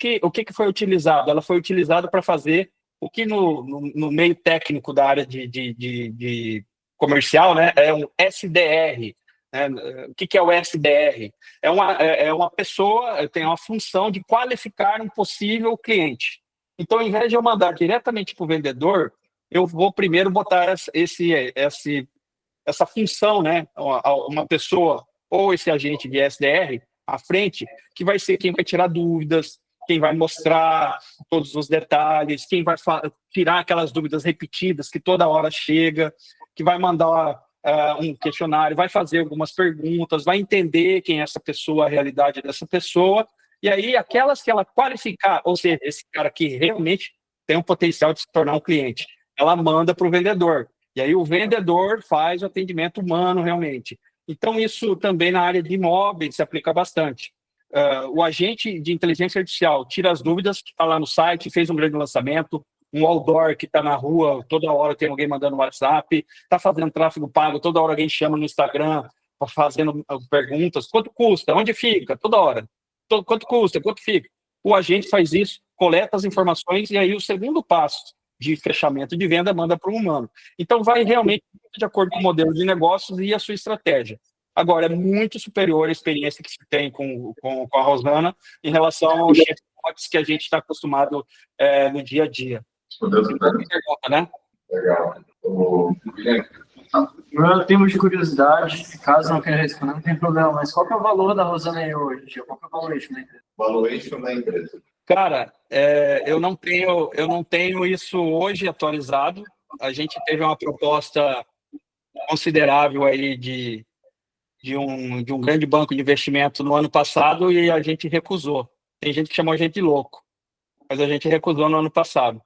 foi utilizado? Ela foi utilizada para fazer o que no meio técnico da área de comercial, né, é um SDR. Né? O que é o SDR? É uma pessoa, tem uma função de qualificar um possível cliente. Então, ao invés de eu mandar diretamente para o vendedor, eu vou primeiro botar essa função, né, uma pessoa ou esse agente de SDR à frente, que vai ser quem vai tirar dúvidas, quem vai mostrar todos os detalhes, quem vai tirar aquelas dúvidas repetidas que toda hora chega, que vai mandar um questionário, vai fazer algumas perguntas, vai entender quem é essa pessoa, a realidade dessa pessoa, e aí aquelas que ela qualificar, ou seja, esse cara que realmente tem um potencial de se tornar um cliente, ela manda para o vendedor. E aí o vendedor faz o atendimento humano realmente. Então, isso também na área de imóveis se aplica bastante. O agente de inteligência artificial tira as dúvidas, está lá no site, fez um grande lançamento, um outdoor que está na rua, toda hora tem alguém mandando WhatsApp, está fazendo tráfego pago, toda hora alguém chama no Instagram, fazendo perguntas, quanto custa, onde fica, toda hora, quanto custa, quanto fica. O agente faz isso, coleta as informações e aí o segundo passo de fechamento de venda manda para o humano. Então, vai realmente de acordo com o modelo de negócios e a sua estratégia. Agora, é muito superior a experiência que se tem com a Rosana em relação aos chatbots que a gente está acostumado no dia a dia. Pergunta, né? Legal. Meu termo de curiosidade, caso não queira responder, não tem problema, mas qual que é o valor da Rosana aí hoje? Qual que é o valuation da empresa? Valuation da empresa. Cara, eu não tenho isso hoje atualizado. A gente teve uma proposta considerável aí de um grande banco de investimento no ano passado e a gente recusou. Tem gente que chamou a gente de louco, mas a gente recusou no ano passado.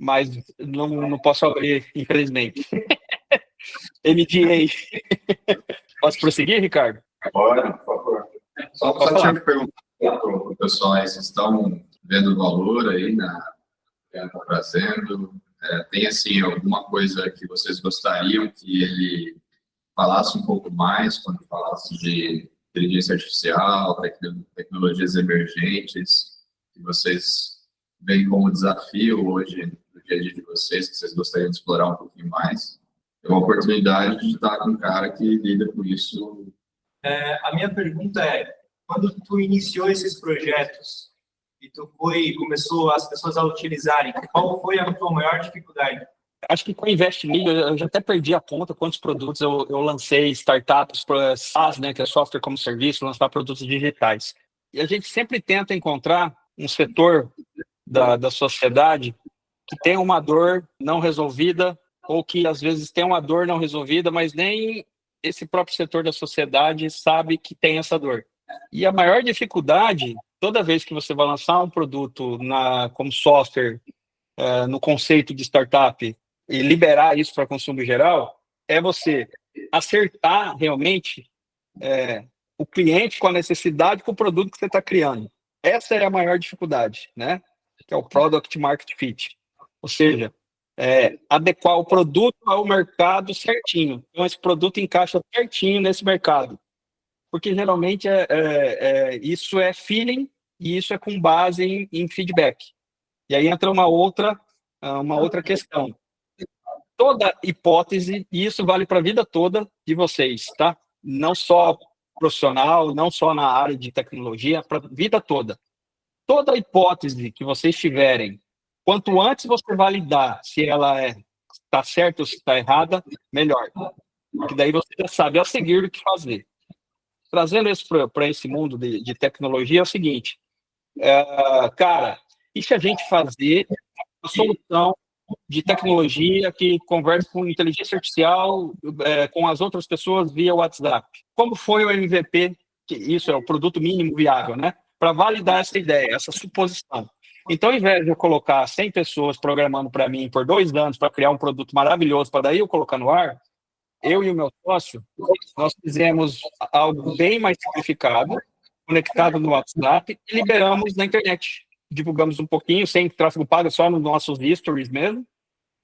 Mas não posso abrir, infelizmente. NDA. Posso prosseguir, Ricardo? Bora, por favor. Só tinha que perguntar para o pessoal aí, vocês estão vendo o valor aí que ela está trazendo? Tem, assim, alguma coisa que vocês gostariam que ele falasse um pouco mais quando falasse de inteligência artificial, tecnologias emergentes, que vocês veem como desafio hoje no dia a dia de vocês, que vocês gostariam de explorar um pouquinho mais? É uma oportunidade de estar com um cara que lida com isso. A minha pergunta é, quando tu iniciou esses projetos e começou as pessoas a utilizarem, qual foi a tua maior dificuldade? Acho que com o InvestMe, eu já até perdi a conta quantos produtos eu lancei, startups, SaaS, né, que é software como serviço, lançar produtos digitais. E a gente sempre tenta encontrar um setor da sociedade que tem uma dor não resolvida ou que às vezes tem uma dor não resolvida, mas nem esse próprio setor da sociedade sabe que tem essa dor. E a maior dificuldade, toda vez que você vai lançar um produto como software, no conceito de startup, e liberar isso para consumo geral, é você acertar realmente o cliente com a necessidade com o produto que você está criando. Essa é a maior dificuldade, né? Que é o Product Market Fit. Ou seja, adequar o produto ao mercado certinho. Então, esse produto encaixa certinho nesse mercado. Porque, geralmente, isso é feeling e isso é com base em feedback. E aí entra uma outra questão. Toda hipótese, e isso vale para a vida toda de vocês, tá? Não só profissional, não só na área de tecnologia, para a vida toda. Toda hipótese que vocês tiverem, quanto antes você validar se ela está certa ou se está errada, melhor. Porque daí você já sabe a seguir o que fazer. Trazendo isso para esse mundo de tecnologia é o seguinte, cara, e se a gente fazer uma solução de tecnologia que conversa com inteligência artificial com as outras pessoas via WhatsApp? Como foi o MVP, que isso é o produto mínimo viável, né? Para validar essa ideia, essa suposição. Então, ao invés de eu colocar 100 pessoas programando para mim por 2 anos para criar um produto maravilhoso, para daí eu colocar no ar, eu e o meu sócio, nós fizemos algo bem mais simplificado, conectado no WhatsApp e liberamos na internet. Divulgamos um pouquinho, sem tráfego pago, só nos nossos stories mesmo,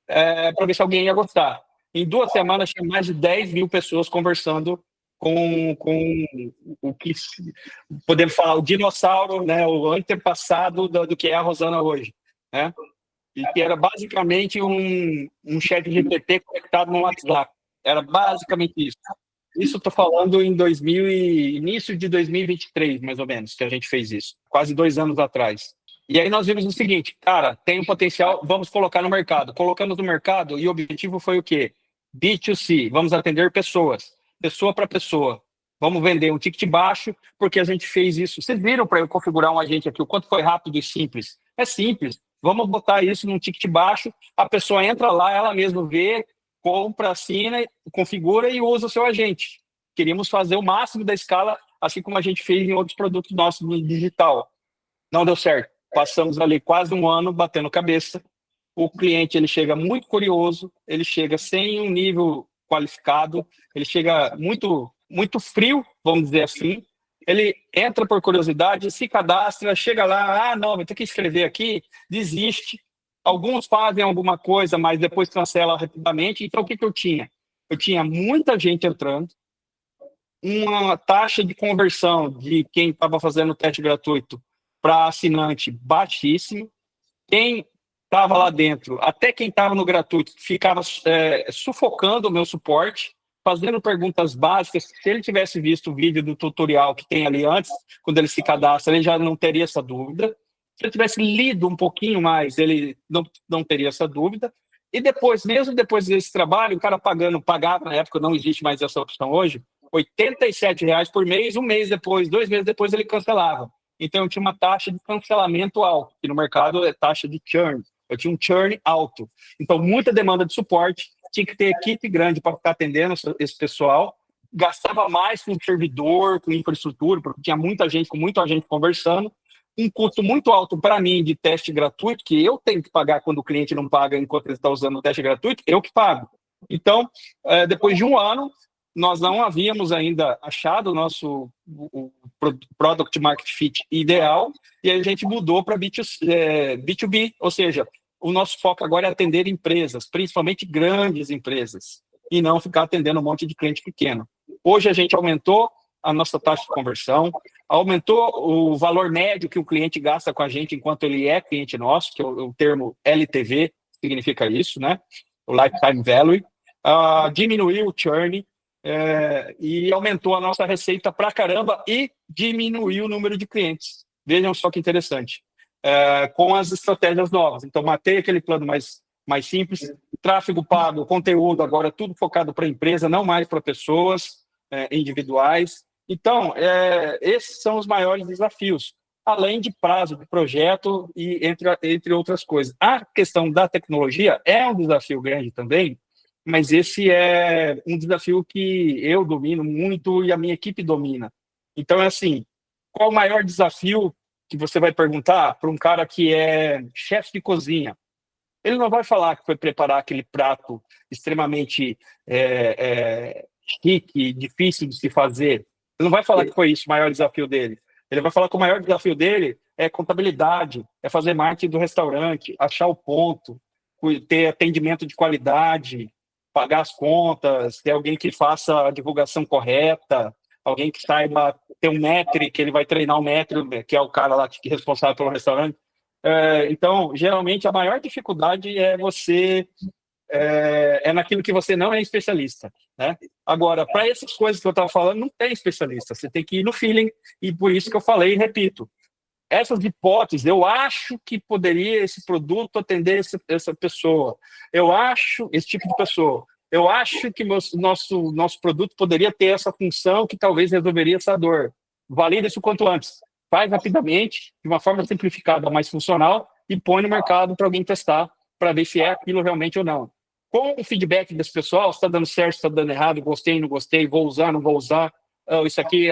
para ver se alguém ia gostar. Em 2 semanas, tinha mais de 10 mil pessoas conversando com o que podemos falar, o dinossauro, né, o antepassado do que é a Rosana hoje, né? E que era basicamente um chat GPT conectado no WhatsApp. Era basicamente isso. Isso estou falando em início de 2023, mais ou menos, que a gente fez isso. Quase 2 anos atrás. E aí nós vimos o seguinte, cara, tem um potencial, vamos colocar no mercado. Colocamos no mercado e o objetivo foi o quê? B2C, vamos atender pessoas, pessoa para pessoa. Vamos vender um ticket baixo, porque a gente fez isso. Vocês viram para eu configurar um agente aqui, o quanto foi rápido e simples? É simples. Vamos botar isso num ticket baixo, a pessoa entra lá, ela mesma vê, compra, assina, configura e usa o seu agente. Queríamos fazer o máximo da escala, assim como a gente fez em outros produtos nossos no digital. Não deu certo. Passamos ali quase 1 ano batendo cabeça. O cliente ele chega muito curioso, ele chega sem um nível qualificado, ele chega muito frio, vamos dizer assim. Ele entra por curiosidade, se cadastra, chega lá, não, vai ter que escrever aqui, desiste. Alguns fazem alguma coisa, mas depois cancela rapidamente. Então, o que eu tinha? Eu tinha muita gente entrando, uma taxa de conversão de quem estava fazendo o teste gratuito para assinante baixíssimo. Quem estava lá dentro, até quem estava no gratuito, ficava sufocando o meu suporte, fazendo perguntas básicas. Se ele tivesse visto o vídeo do tutorial que tem ali antes, quando ele se cadastra, ele já não teria essa dúvida. Se ele tivesse lido um pouquinho mais, ele não teria essa dúvida. E depois, mesmo depois desse trabalho, o cara pagava, na época não existe mais essa opção hoje, R$ 87,00 por mês, 1 mês depois, 2 meses depois ele cancelava. Então eu tinha uma taxa de cancelamento alta, que no mercado é taxa de churn. Eu tinha um churn alto. Então, muita demanda de suporte, tinha que ter equipe grande para ficar atendendo esse pessoal, gastava mais com servidor, com infraestrutura, porque tinha muita gente, com muita gente conversando, um custo muito alto para mim de teste gratuito, que eu tenho que pagar quando o cliente não paga enquanto ele está usando o teste gratuito, eu que pago. Então, depois de 1 ano, nós não havíamos ainda achado o Product Market Fit ideal, e a gente mudou para B2B, ou seja, o nosso foco agora é atender empresas, principalmente grandes empresas, e não ficar atendendo um monte de cliente pequeno. Hoje a gente aumentou a nossa taxa de conversão, aumentou o valor médio que o cliente gasta com a gente enquanto ele é cliente nosso, que é o termo LTV, significa isso, né? O Lifetime Value, diminuiu o churn, e aumentou a nossa receita pra caramba e diminuiu o número de clientes. Vejam só que interessante. Com as estratégias novas. Então, matei aquele plano mais simples, tráfego pago, conteúdo, agora tudo focado para a empresa, não mais para pessoas individuais. Então, esses são os maiores desafios, além de prazo de projeto e entre outras coisas. A questão da tecnologia é um desafio grande também, mas esse é um desafio que eu domino muito e a minha equipe domina. Então, é assim, qual o maior desafio que você vai perguntar para um cara que é chefe de cozinha? Ele não vai falar que foi preparar aquele prato extremamente chique, difícil de se fazer. Ele não vai falar que foi isso o maior desafio dele. Ele vai falar que o maior desafio dele é contabilidade, é fazer marketing do restaurante, achar o ponto, ter atendimento de qualidade, pagar as contas, ter alguém que faça a divulgação correta, alguém que saiba ter um maître, que ele vai treinar o maître, que é o cara lá que é responsável pelo restaurante. Então, geralmente, a maior dificuldade é naquilo que você não é especialista, né? Agora, para essas coisas que eu estava falando, não tem especialista, você tem que ir no feeling, e por isso que eu falei e repito. Essas hipóteses, eu acho que poderia esse produto atender essa pessoa. Eu acho, esse tipo de pessoa. Eu acho que nosso produto poderia ter essa função que talvez resolveria essa dor. Valida isso quanto antes. Faz rapidamente, de uma forma simplificada, mais funcional, e põe no mercado para alguém testar, para ver se é aquilo realmente ou não. Com o feedback desse pessoal, se está dando certo, se está dando errado, gostei, não gostei, vou usar, não vou usar, isso aqui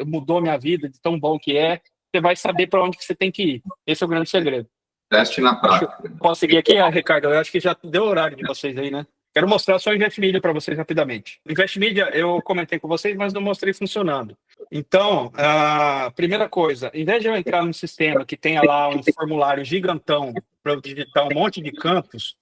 mudou minha vida de tão bom que é, você vai saber para onde que você tem que ir. Esse é o grande segredo. Teste na prática. Posso seguir aqui, Ricardo? Eu acho que já deu o horário de vocês aí, né? Quero mostrar só o Invest Media para vocês rapidamente. O Invest Media eu comentei com vocês, mas não mostrei funcionando. Então, a primeira coisa, em vez de eu entrar num sistema que tenha lá um formulário gigantão para eu digitar um monte de campos,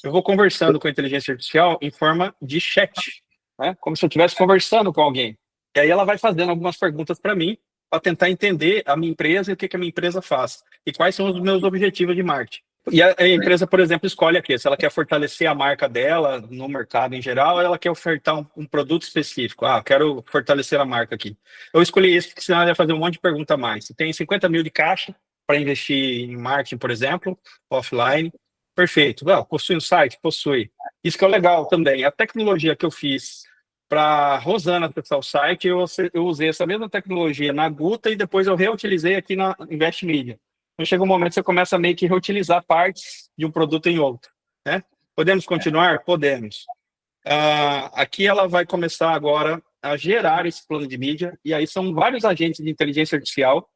eu vou conversando com a inteligência artificial em forma de chat, né? Como se eu estivesse conversando com alguém. E aí ela vai fazendo algumas perguntas para mim, para tentar entender a minha empresa e o que a minha empresa faz, e quais são os meus objetivos de marketing. E a empresa, por exemplo, escolhe aqui, se ela quer fortalecer a marca dela no mercado em geral, ou ela quer ofertar um produto específico. Ah, quero fortalecer a marca aqui. Eu escolhi isso, porque senão ela ia fazer um monte de pergunta a mais. Se tem 50 mil de caixa para investir em marketing, por exemplo, offline, perfeito. Possui um site? Possui. Isso que é legal também. A tecnologia que eu fiz para Rosana acessar o site, eu usei essa mesma tecnologia na Guta e depois eu reutilizei aqui na Invest Media. Então chega um momento que você começa a meio que reutilizar partes de um produto em outro, né? Podemos continuar? Podemos. Aqui ela vai começar agora a gerar esse plano de mídia, e aí são vários agentes de inteligência artificial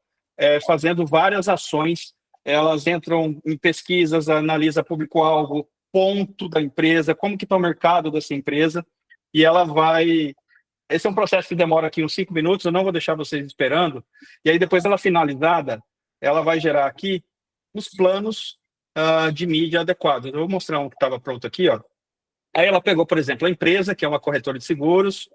fazendo várias ações. Elas entram em pesquisas, analisa público-alvo, ponto da empresa, como que está o mercado dessa empresa, e ela vai... Esse é um processo que demora aqui uns 5 minutos, eu não vou deixar vocês esperando, e aí depois ela finalizada, ela vai gerar aqui os planos de mídia adequados. Eu vou mostrar um que estava pronto aqui, ó. Aí ela pegou, por exemplo, a empresa, que é uma corretora de seguros,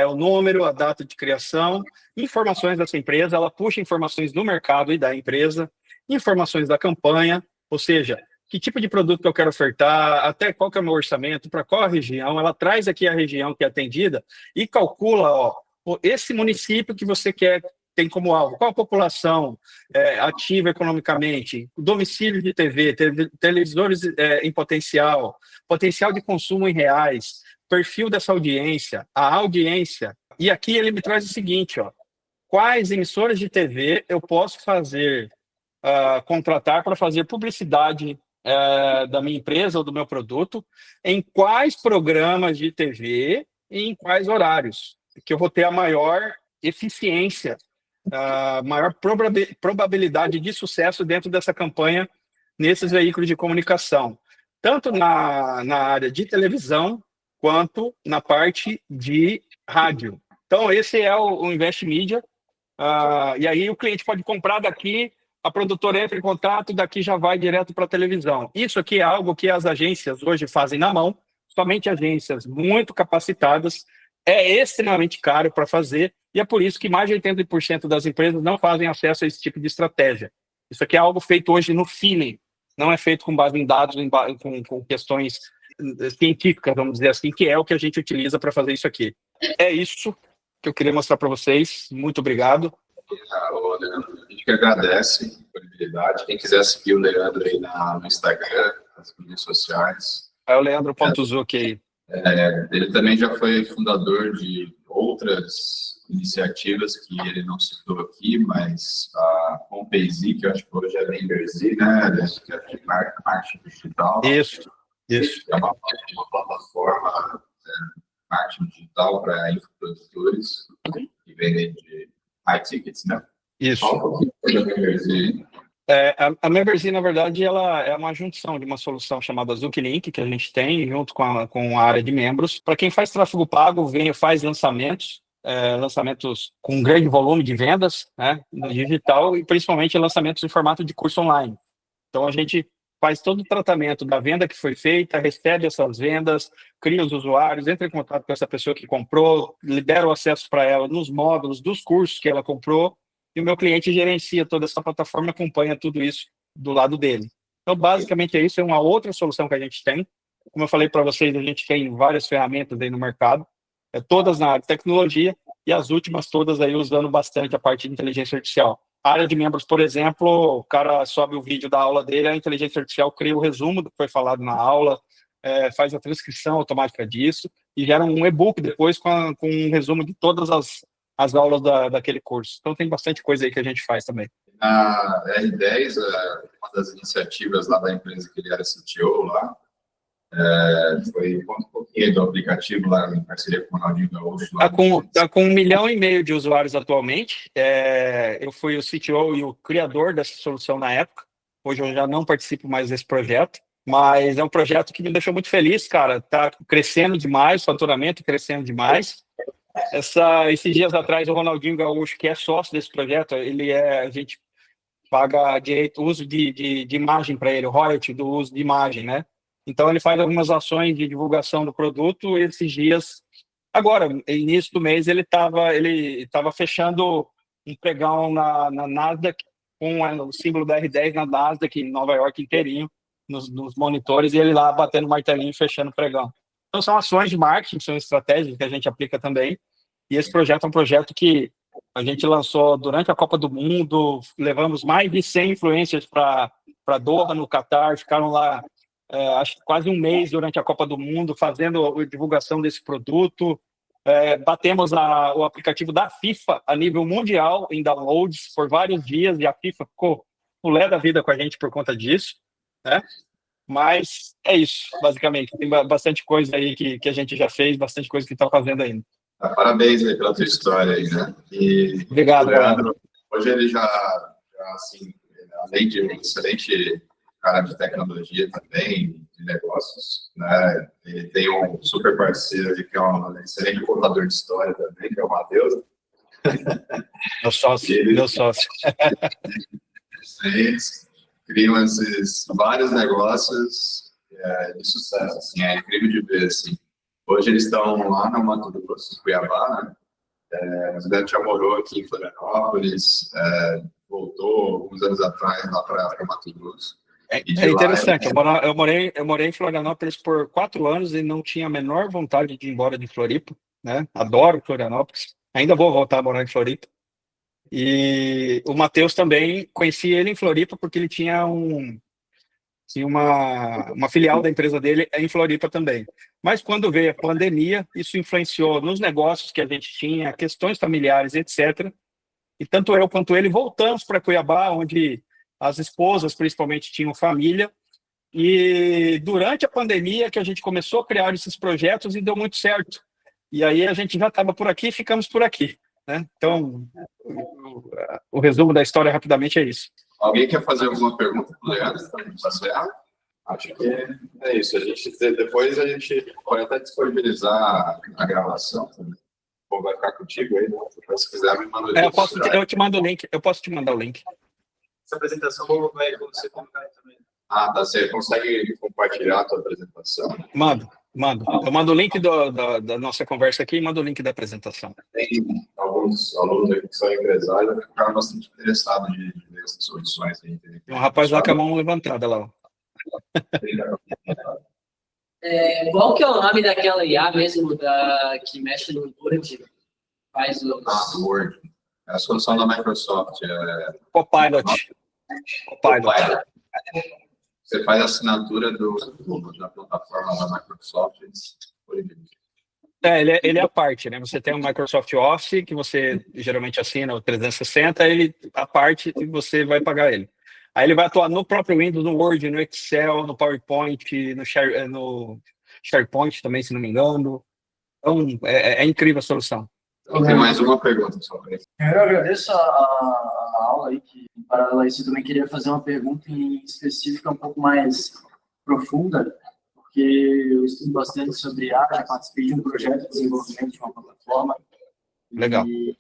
o número, a data de criação, informações dessa empresa, ela puxa informações do mercado e da empresa, informações da campanha, ou seja, que tipo de produto que eu quero ofertar, até qual que é o meu orçamento, para qual região, ela traz aqui a região que é atendida e calcula, ó, esse município que você tem como alvo, qual a população ativa economicamente, domicílio de TV, televisores em potencial de consumo em reais, perfil dessa audiência, a audiência. E aqui ele me traz o seguinte, ó, quais emissoras de TV eu posso contratar para fazer publicidade da minha empresa ou do meu produto, em quais programas de TV e em quais horários, que eu vou ter a maior eficiência, a maior probabilidade de sucesso dentro dessa campanha nesses veículos de comunicação, tanto na área de televisão quanto na parte de rádio. Então, esse é o Invest Media, e aí o cliente pode comprar daqui, a produtora entra em contato, daqui já vai direto para a televisão. Isso aqui é algo que as agências hoje fazem na mão, somente agências muito capacitadas, é extremamente caro para fazer, e é por isso que mais de 80% das empresas não fazem acesso a esse tipo de estratégia. Isso aqui é algo feito hoje no feeling, não é feito com base em dados, com questões científicas, vamos dizer assim, que é o que a gente utiliza para fazer isso aqui. É isso que eu queria mostrar para vocês. Muito obrigado. Leandro, a gente que agradece a disponibilidade. Quem quiser seguir o Leandro aí no Instagram, nas redes sociais. É o Leandro.zuc aí. Ele também já foi fundador de outras iniciativas que ele não citou aqui, mas a Compayz, que eu acho que hoje é Memberz, né? Que é de marketing digital. Isso. É uma plataforma de marketing digital para infoprodutores que vendem de high tickets, né? Isso. A Memberz, na verdade, ela é uma junção de uma solução chamada ZucLink, que a gente tem, junto com a área de membros. Para quem faz tráfego pago, faz lançamentos com grande volume de vendas, né, no digital, e principalmente lançamentos em formato de curso online. Então, a gente faz todo o tratamento da venda que foi feita, recebe essas vendas, cria os usuários, entra em contato com essa pessoa que comprou, libera o acesso para ela nos módulos dos cursos que ela comprou, e o meu cliente gerencia toda essa plataforma e acompanha tudo isso do lado dele. Então, basicamente, é isso. É uma outra solução que a gente tem. Como eu falei para vocês, a gente tem várias ferramentas aí no mercado, todas na área de tecnologia, e as últimas todas aí usando bastante a parte de inteligência artificial. A área de membros, por exemplo, o cara sobe o vídeo da aula dele, a inteligência artificial cria o resumo do que foi falado na aula, faz a transcrição automática disso, e gera um e-book depois com um resumo de todas as aulas daquele curso. Então, tem bastante coisa aí que a gente faz também. A R10, uma das iniciativas lá da empresa que ele era CTO lá, foi um pouquinho do aplicativo lá em parceria com o Ronaldinho Gaúcho. Está com 1,5 milhão de usuários atualmente. Eu fui o CTO e o criador dessa solução na época. Hoje eu já não participo mais desse projeto, mas é um projeto que me deixou muito feliz, cara. Está crescendo demais, o faturamento crescendo demais. Esses dias atrás, o Ronaldinho Gaúcho, que é sócio desse projeto, a gente paga direito, uso de imagem para ele, o royalty do uso de imagem, né? Então, ele faz algumas ações de divulgação do produto. E esses dias, agora, início do mês, ele estava fechando um pregão na Nasdaq, com o símbolo da R10 na Nasdaq, em Nova York inteirinho, nos monitores, e ele lá batendo martelinho e fechando o pregão. Então, são ações de marketing, são estratégias que a gente aplica também. E esse projeto é um projeto que a gente lançou durante a Copa do Mundo, levamos mais de 100 influencers para Doha, no Catar, ficaram lá acho que quase um mês durante a Copa do Mundo, fazendo a divulgação desse produto. Batemos o aplicativo da FIFA a nível mundial em downloads por vários dias, e a FIFA ficou pulé da vida com a gente por conta disso, né? Mas é isso, basicamente. Tem bastante coisa aí que a gente já fez, bastante coisa que está fazendo ainda. Parabéns aí pela tua história aí, né? E Obrigado, o Leandro. Hoje ele já assim, além de um excelente cara de tecnologia também, de negócios, né? Ele tem um super parceiro aí, que é um excelente contador de história também, que é o Matheus. Meu sócio, meu sócio. Eles criam esses vários negócios de sucesso, assim, é incrível de ver, assim. Hoje eles estão lá no Mato Grosso, Cuiabá, né? Mas o Leandro já morou aqui em Florianópolis, voltou alguns anos atrás lá para Mato Grosso. É interessante, eu morei em Florianópolis por 4 anos e não tinha a menor vontade de ir embora de Floripa, né? Adoro Florianópolis, ainda vou voltar a morar em Floripa. E o Matheus também, conheci ele em Floripa porque ele tinha uma filial da empresa dele em Floripa também. Mas quando veio a pandemia, isso influenciou nos negócios que a gente tinha, questões familiares, etc. E tanto eu quanto ele voltamos para Cuiabá, onde as esposas, principalmente, tinham família. E durante a pandemia que a gente começou a criar esses projetos e deu muito certo. E aí a gente já estava por aqui e ficamos por aqui, né? Então, o resumo da história rapidamente é isso. Alguém quer fazer alguma pergunta para o Leandro? Acho que é isso. Depois a gente pode até disponibilizar a gravação também. Ou vai ficar contigo aí, né? Se quiser, me manda o link. Eu te mando o link. Eu posso te mandar o link. Essa apresentação vai acontecer colocar também. Ah, tá. Você consegue compartilhar a tua apresentação? Mando. Eu mando o link da nossa conversa aqui e mando o link da apresentação. Tem alguns alunos aqui que são empresários que ficaram bastante interessados de ver essas soluções. Tem um rapaz lá com a mão levantada lá. Qual que é o nome daquela IA mesmo que mexe no Word? Faz os... Word. É a solução da Microsoft. Copilot. Você faz a assinatura da plataforma da Microsoft. Ele é a parte, né? Você tem o Microsoft Office, que você geralmente assina o 360, a parte e você vai pagar ele. Aí ele vai atuar no próprio Windows, no Word, no Excel, no PowerPoint, no SharePoint também, se não me engano. Então, é incrível a solução. Eu tenho mais uma pergunta só para isso. Primeiro, eu agradeço a aula aí, que, em paralelo a isso, eu também queria fazer uma pergunta em específica um pouco mais profunda, porque eu estudo bastante sobre IA, já participei de um projeto de desenvolvimento de uma plataforma. Legal. E,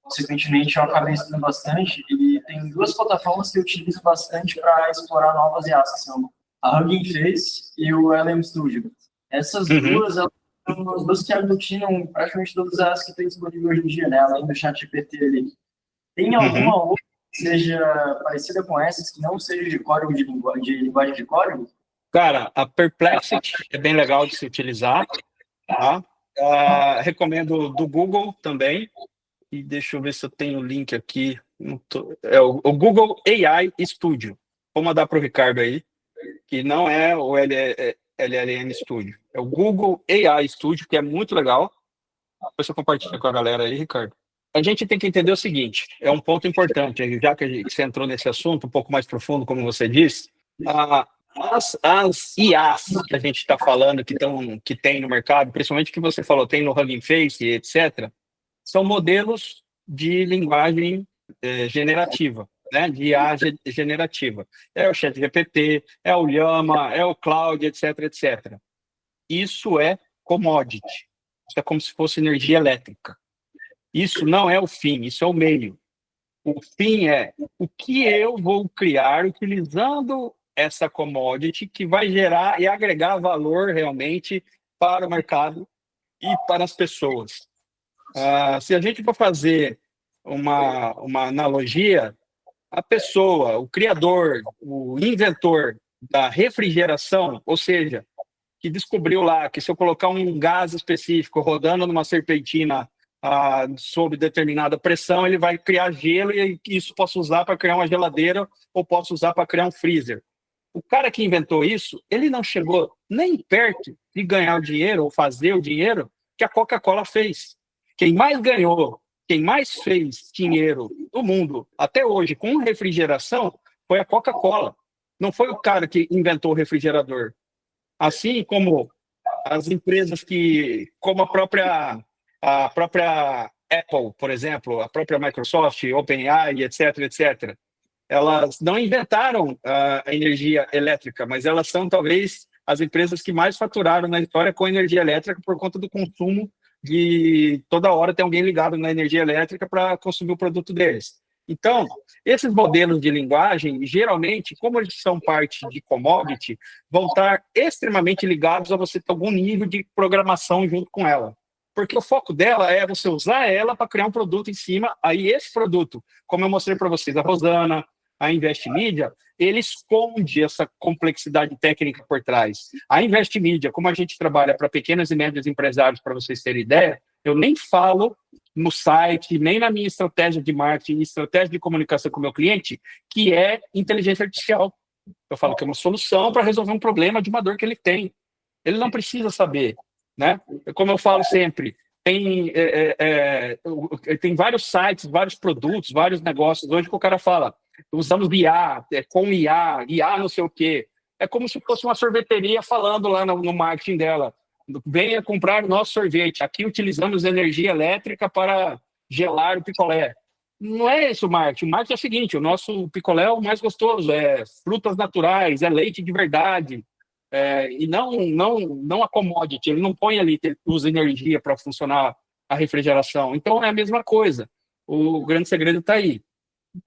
consequentemente, eu acabei estudando bastante, e tem 2 plataformas que eu utilizo bastante para explorar novas IAs, que são a Hugging Face e o LM Studio. Essas duas, elas são as 2 que aglutinam praticamente todas as que tem disponível hoje em dia, né? Além do ChatGPT ali. Tem alguma outra que seja parecida com essas, que não seja de código de linguagem de código? Cara, a Perplexity é bem legal de se utilizar, tá? Recomendo do Google também. E deixa eu ver se eu tenho o link aqui. É o Google AI Studio. Vou mandar para o Ricardo aí, que não é o LLM Studio. É o Google AI Studio, que é muito legal. Depois você compartilha com a galera aí, Ricardo. A gente tem que entender o seguinte, é um ponto importante, já que você entrou nesse assunto um pouco mais profundo, como você disse, as IAs que a gente está falando, que tem no mercado, principalmente que você falou, tem no Hugging Face, etc., são modelos de linguagem generativa, né? De IA generativa. É o ChatGPT, é o Llama, é o Cloud, etc., etc. Isso é commodity. Isso é como se fosse energia elétrica. Isso não é o fim, isso é o meio. O fim é o que eu vou criar utilizando essa commodity que vai gerar e agregar valor realmente para o mercado e para as pessoas. Se a gente for fazer uma analogia, a pessoa, o criador, o inventor da refrigeração, ou seja, que descobriu lá que se eu colocar um gás específico rodando numa serpentina sob determinada pressão, ele vai criar gelo e isso posso usar para criar uma geladeira ou posso usar para criar um freezer. O cara que inventou isso, ele não chegou nem perto de ganhar o dinheiro ou fazer o dinheiro que a Coca-Cola fez. Quem mais ganhou, quem mais fez dinheiro no mundo até hoje com refrigeração foi a Coca-Cola. Não foi o cara que inventou o refrigerador. Assim como as empresas como a própria Apple, por exemplo, a própria Microsoft, OpenAI, etc. Elas não inventaram a energia elétrica, mas elas são talvez as empresas que mais faturaram na história com energia elétrica por conta do consumo de toda hora ter alguém ligado na energia elétrica para consumir o produto deles. Então, esses modelos de linguagem, geralmente, como eles são parte de commodity, vão estar extremamente ligados a você ter algum nível de programação junto com ela. Porque o foco dela é você usar ela para criar um produto em cima. Aí esse produto, como eu mostrei para vocês, a Rosana, a Investmedia, ele esconde essa complexidade técnica por trás. A Investmedia, como a gente trabalha para pequenos e médios empresários, para vocês terem ideia, eu nem falo no site, nem na minha estratégia de marketing, estratégia de comunicação com o meu cliente, que é inteligência artificial. Eu falo que é uma solução para resolver um problema de uma dor que ele tem. Ele não precisa saber, né? Como eu falo sempre, tem vários sites, vários produtos, vários negócios hoje que o cara fala, usamos IA, com IA não sei o quê. É como se fosse uma sorveteria falando lá no marketing dela. Venha comprar o nosso sorvete. Aqui utilizamos energia elétrica para gelar o picolé. Não é esse o marketing. O marketing é o seguinte, o nosso picolé é o mais gostoso, é frutas naturais, é leite de verdade. E não a commodity. Ele não põe ali, usa energia para funcionar a refrigeração. Então é a mesma coisa. O grande segredo está aí.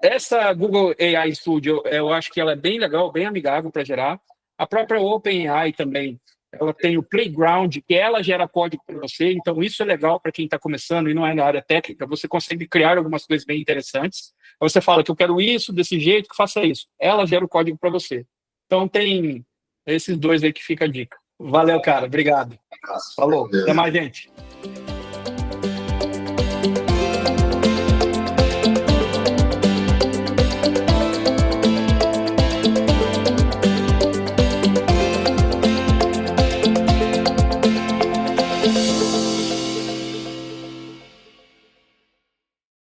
Essa Google AI Studio, eu acho que ela é bem legal, bem amigável para gerar. A própria OpenAI também, ela tem o Playground, que ela gera código para você. Então isso é legal para quem está começando e não é na área técnica. Você consegue criar algumas coisas bem interessantes. Aí você fala que eu quero isso, desse jeito, que faça isso. Ela gera o código para você. Então tem esses dois aí que fica a dica. Valeu, cara. Obrigado. Falou. Até mais, gente.